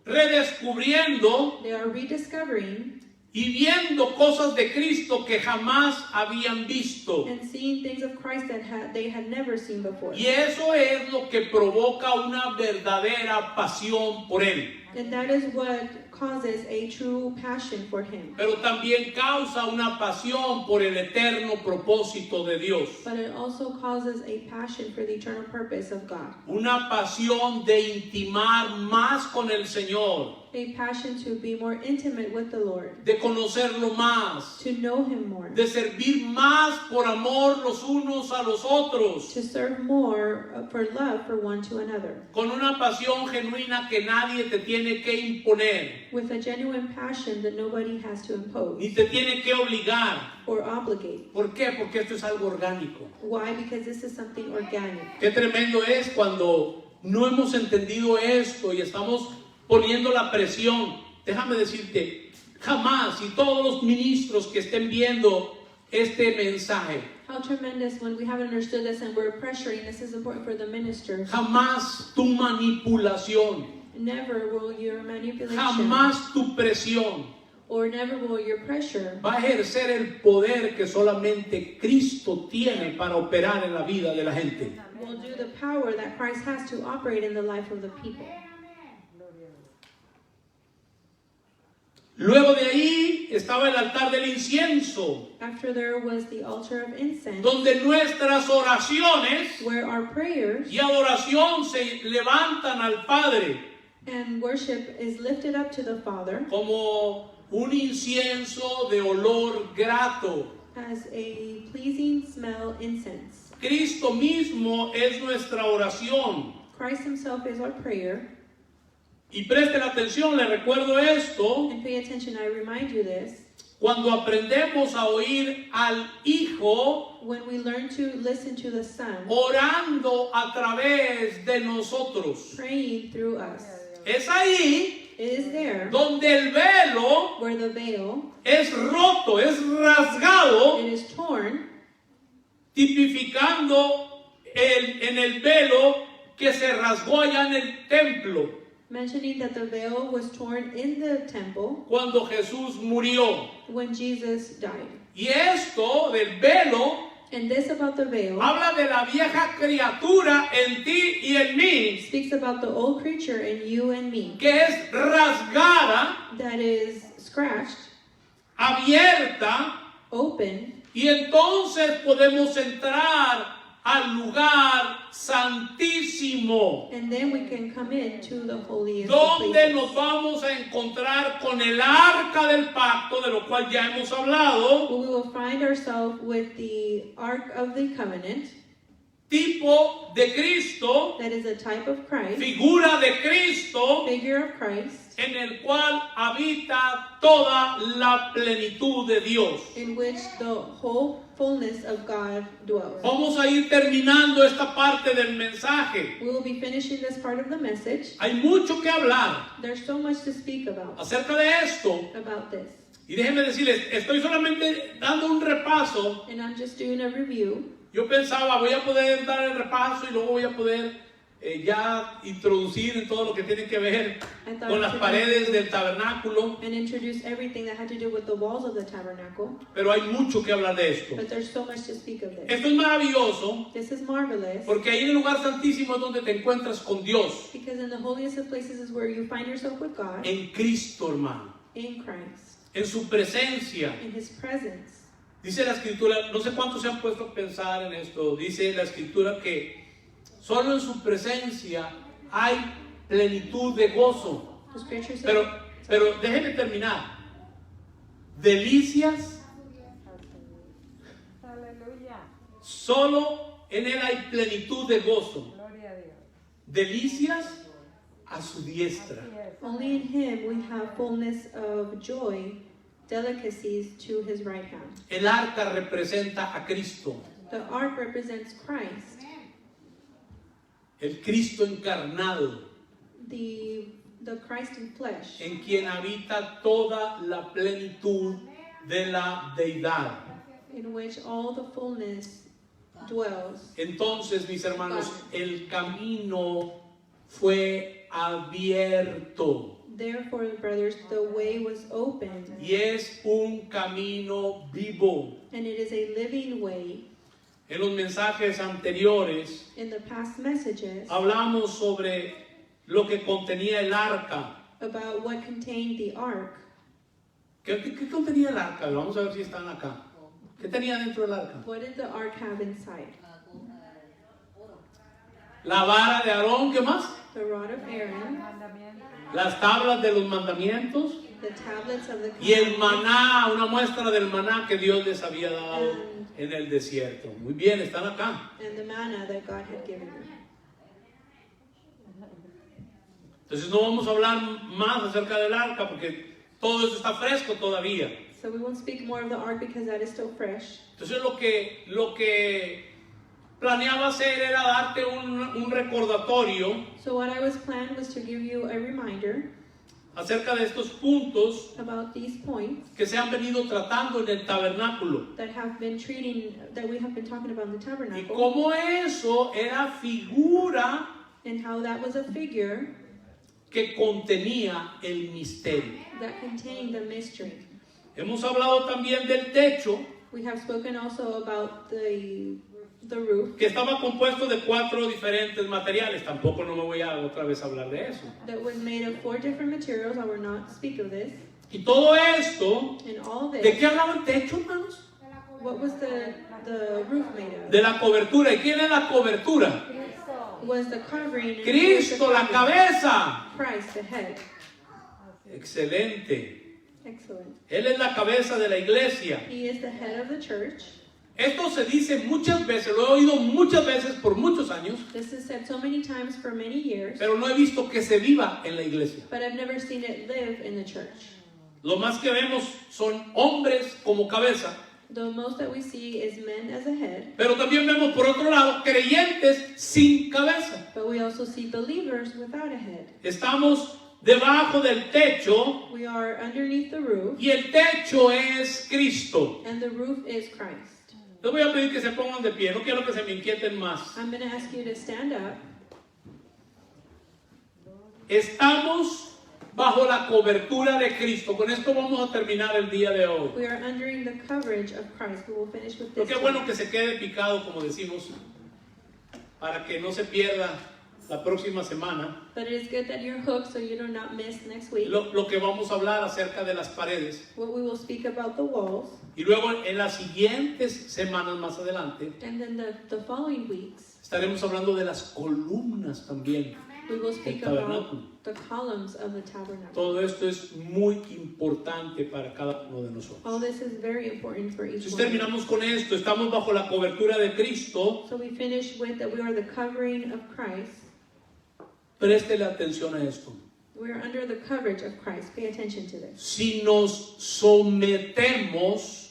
redescubriendo they are rediscovering y viendo cosas de Cristo que jamás habían visto. and seeing things of Christ that they had never seen before. Y eso es lo que provoca una verdadera pasión por Él. And that is what causes a true passion for Him. Pero también causa una pasión por el eterno propósito de Dios. But it also causes a passion for the eternal purpose of God. Una pasión de intimar más con el Señor. A passion to be more intimate with the Lord, De conocerlo más. to know Him more, De servir más por amor los unos a los otros. to serve more for love for one to another, Con una pasión genuina que nadie te tiene que imponer. with a genuine passion that nobody has to impose Ni te tiene que obligar. or obligate. ¿Por qué? Porque esto es algo orgánico. Why? Because this is something organic. Qué tremendo es cuando no hemos entendido esto y estamos poniendo la presión. Déjame decirte, jamás, y todos los ministros que estén viendo este mensaje, How tremendous when we haven't understood this and we're pressuring. This is important for the ministers. jamás tu manipulación, Never will your manipulation jamás tu presión or never will your pressure va a ejercer el poder que solamente Cristo tiene para operar en la vida de la gente. will do the power that Christ has to operate in the life of the people. Luego de ahí estaba el altar del incienso, After there was the altar of incense, donde nuestras oraciones where our prayers y adoración se levantan al Padre and worship is lifted up to the Father como un incienso de olor grato. as a pleasing smell incense. Cristo mismo es nuestra oración. Christ himself is our prayer. Y presten atención, les recuerdo esto, And pay attention, I remind you this. cuando aprendemos a oír al Hijo When we learn to listen to the Son orando a través de nosotros. praying through us, Es ahí it is there donde el velo where the veil, es roto, es rasgado, it is torn, tipificando en el velo que se rasgó allá en el templo mentioning that the veil was torn in the temple cuando Jesús murió. when Jesus died. Y esto del velo And this about the veil habla de la vieja criatura en ti y en mí, speaks about the old creature in you and me que es rasgada, that is scratched, abierta, open, y entonces podemos entrar al lugar santísimo, and then we can come into the holiest of donde places, nos vamos a encontrar con el arca del pacto, de lo cual ya hemos hablado, where we will find ourselves with the Ark of the Covenant, tipo de Cristo, that is a type of Christ, figura de Cristo, figure of Christ, en el cual habita toda la plenitud de Dios. in which the whole fullness of God dwells. Vamos a ir terminando esta parte del mensaje. We will be finishing this part of the message. Hay mucho que hablar There's so much to speak about acerca de esto. this. Y déjenme decirles, estoy solamente dando un repaso. And I'm just doing a review. Yo pensaba, voy a poder dar el repaso y luego voy a poder ya introducir en todo lo que tiene que ver con las paredes del tabernáculo. And introduce everything that had to do with the walls of the tabernacle. Pero hay mucho que hablar de esto. But there's so much to speak of this. Esto es maravilloso This is marvelous. porque ahí en el lugar santísimo es donde te encuentras con Dios. Because in the holiest of places is where you find yourself with God, En Cristo, hermano. in Christ, En su presencia. in His presence. Dice la Escritura, no sé cuántos se han puesto a pensar en esto, dice la Escritura que solo en su presencia hay plenitud de gozo. The scripture says, Pero déjenme terminar. Delicias. Solo en Él hay plenitud de gozo. Delicias a su diestra. only in Him we have fullness of joy, delicacies to His right hand. El arca representa a Cristo. The ark represents Christ, El Cristo encarnado, the Christ in flesh, en quien habita toda la plenitud de la deidad. in which all the fullness dwells. Entonces, mis hermanos, el camino fue abierto Therefore, brothers, the way was open, y es un camino vivo. and it is a living way. En los mensajes anteriores In the past messages hablamos sobre lo que contenía el arca. about what contained the ark, ¿Qué contenía el arca? Vamos a ver si están acá. ¿Qué tenía dentro del arca? what did the ark have inside? La vara de Aarón, ¿qué más? The rod of Aaron, Las tablas de los mandamientos the tablets of the y el commandments, maná, una muestra del maná que Dios les había dado en el desierto. Muy bien, están acá. and the manna that God had given them. Entonces no vamos a hablar más acerca del arca porque todo eso está fresco todavía. So we won't speak more of the ark because that is still fresh. Entonces lo que planeaba hacer era darte un recordatorio So what I was planned was to give you a reminder acerca de estos puntos about these points que se han venido tratando en el tabernáculo. that we have been talking about in the Y tabernacle, cómo eso era figura and how that was a figure que contenía el misterio. that contained the mystery. Hemos hablado también del techo, We have spoken also about the roof que estaba compuesto de 4 diferentes materiales. Tampoco no me voy a otra vez a hablar de eso. that was made of 4 different materials. I will not speak of this. Y todo esto, And all ¿de this, qué hablaba el techo, hermanos? what was the roof made of? De la cobertura. ¿Y quién es la cobertura? Was the covering and Cristo, la cabeza. Christ, the head. Excelente. Excellent. Él es la cabeza de la iglesia. He is the head of the church. Esto se dice muchas veces, lo he oído muchas veces por muchos años, This is said so many times for many years, pero no he visto que se viva en la iglesia. but I've never seen it live in the church. Lo más que vemos son hombres como cabeza, The most that we see is men as a head, pero también vemos por otro lado creyentes sin cabeza. but we also see believers without a head. Estamos debajo del techo We are underneath the roof, y el techo es Cristo. and the roof is Christ. Les voy a pedir que se pongan de pie, no quiero que se me inquieten más. I'm going to ask you to stand up. Estamos bajo la cobertura de Cristo. Con esto vamos a terminar el día de hoy. We are under the coverage of Christ. We will finish with Pero this. qué bueno que se quede picado, como decimos, para que no se pierda la próxima semana But it is good that you're hooked so you do not miss next week. lo que vamos a hablar acerca de las paredes. What we will speak about the walls, Y luego en las siguientes semanas más adelante and then the following weeks estaremos hablando de las columnas también. we will speak El about tabernáculo. the columns of the tabernacle. Todo esto es muy importante para cada uno de nosotros. All this is very important for each Entonces one. terminamos con esto. Estamos bajo la cobertura de Cristo. So we finish with that we are the covering of Christ. Préstele atención a esto. We are under the coverage of Christ. Pay attention to this. Si nos sometemos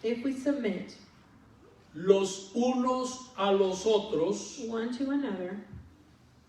If we submit los unos a los otros, one to another,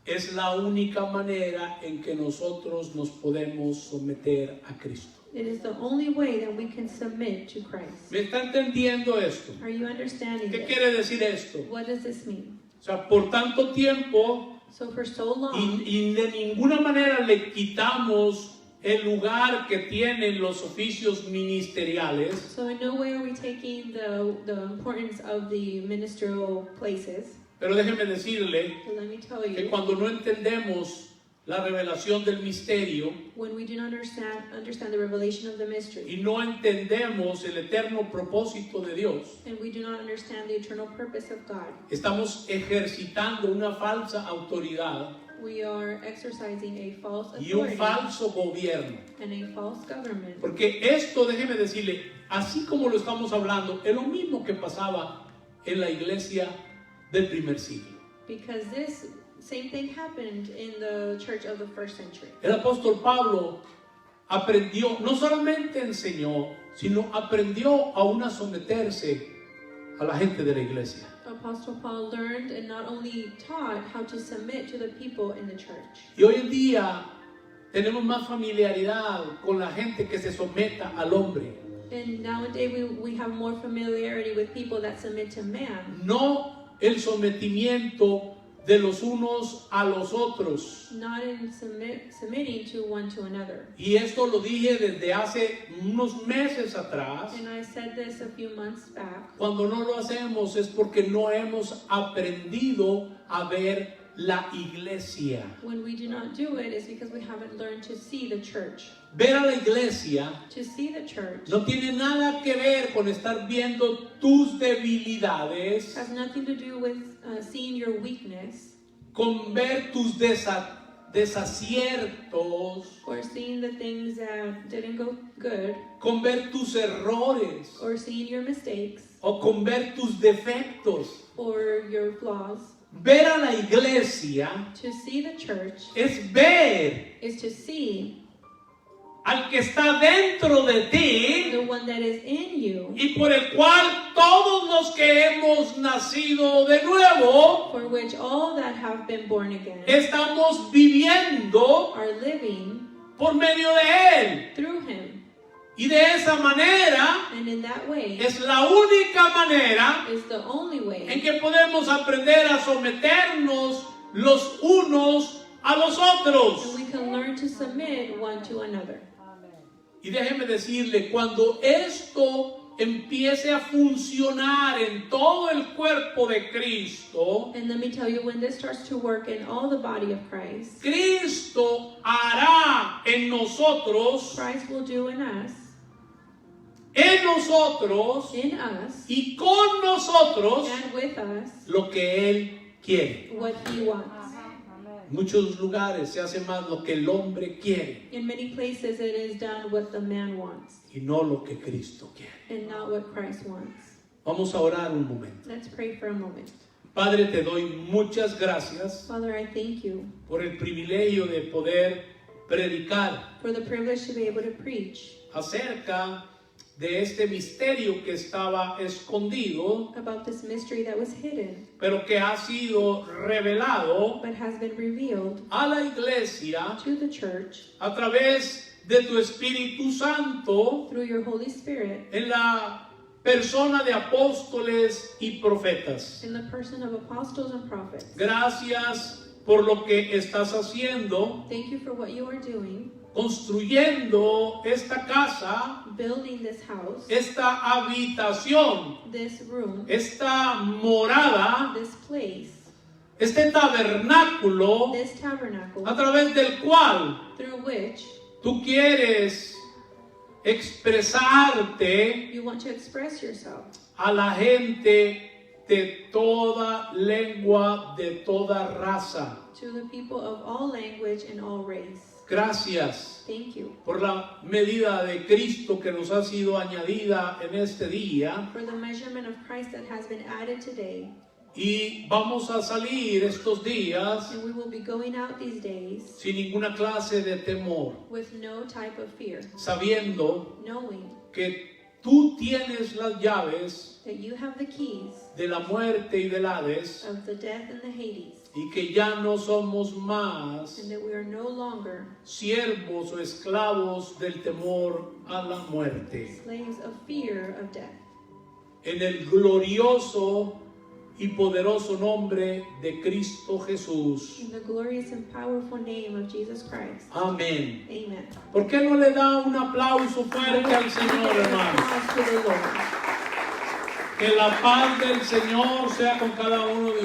es la única manera en que nosotros nos podemos someter a Cristo. it is the only way that we can submit to Christ. ¿Me está entendiendo esto? Are you understanding ¿Qué this? quiere decir esto? What does this mean? O sea, por tanto tiempo So for so long, y de ninguna manera le quitamos el lugar que tienen los oficios ministeriales, so in no way are we taking the importance of the ministerial places. pero déjeme decirle But let me tell que you, cuando no entendemos la revelación del misterio when we do not understand the revelation of the mystery, y no entendemos el eterno propósito de Dios, and we do not understand the eternal purpose of God, estamos ejercitando una falsa autoridad we are exercising a false y un authority falso gobierno. and a false government. Porque esto, déjeme decirle, así como lo estamos hablando, es lo mismo que pasaba en la iglesia del primer siglo. Because this same thing happened in the church of the first century. El apóstol Pablo aprendió, no solamente enseñó, sino aprendió aún a someterse a la gente de la iglesia. Apostle Paul learned and not only taught how to submit to the people in the church. Y hoy en día tenemos más familiaridad con la gente que se someta al hombre. And nowadays we have more familiarity with people that submit to man, No el sometimiento de los unos a los otros. not in submitting to one to another. Y esto lo dije desde hace unos meses atrás. And I said this a few months back. Cuando no lo hacemos es porque no hemos aprendido a ver la iglesia. When we do not do it, it's because we haven't learned to see the church. Ver a la iglesia To see the church no tiene nada que ver con estar viendo tus debilidades, has nothing to do with seeing your weakness con ver tus desaciertos, or seeing the things that didn't go good con ver tus errores or seeing your mistakes o con ver tus defectos. or your flaws. Ver a la iglesia To see the church es ver is to see al que está dentro de ti the one that is in you, y por el cual todos los que hemos nacido de nuevo for which all that have been born again estamos viviendo are living por medio de él. through him. Y de esa manera And in that way es la única manera is the only en way que podemos aprender a someternos los unos a los otros. And we can learn to submit one to another. Y déjeme decirle, cuando esto empiece a funcionar en todo el cuerpo de Cristo, And let me tell you, when this starts to work in all the body of Christ, Cristo hará en nosotros, Christ will do in us y con nosotros and with us lo que Él quiere. what he wants. En muchos lugares se hace más lo que el hombre quiere In many places it is done what the man wants y no lo que Cristo quiere. and not what Christ wants. Vamos a orar un momento. Let's pray for a moment. Padre, te doy muchas gracias Father, I thank you por el privilegio de poder predicar for the privilege to be able to preach acerca de este misterio que estaba escondido, about this mystery that was hidden pero que ha sido revelado but has been revealed a la iglesia to the church a través de tu Espíritu Santo through your Holy Spirit en la persona de apóstoles y profetas. in the person of apostles and prophets. Gracias por lo que estás haciendo, Thank you for what you are doing, construyendo esta casa, building this house, esta habitación, this room, esta morada, this place, este tabernáculo this tabernacle, a través del cual through which tú quieres expresarte you want to express yourself a la gente de toda lengua, de toda raza. to the people of all language and all race. Gracias Thank you por la medida de Cristo que nos ha sido añadida en este día, for the measurement of Christ that has been added today. y vamos a salir estos días And we will be going out these days sin ninguna clase de temor, with no type of fear, sabiendo knowing que tú tienes las llaves that you have the keys de la muerte y del Hades, of the death and the Hades, y que ya no somos más and that we are no longer siervos o esclavos del temor a la muerte. slaves of fear of death. En el glorioso y poderoso nombre de Cristo Jesús. In the glorious and powerful name of Jesus Christ. Amén. Amen. ¿Por qué no le da un aplauso fuerte al Señor, hermano? Applause to the Lord. Que la paz del Señor sea con cada uno de ustedes.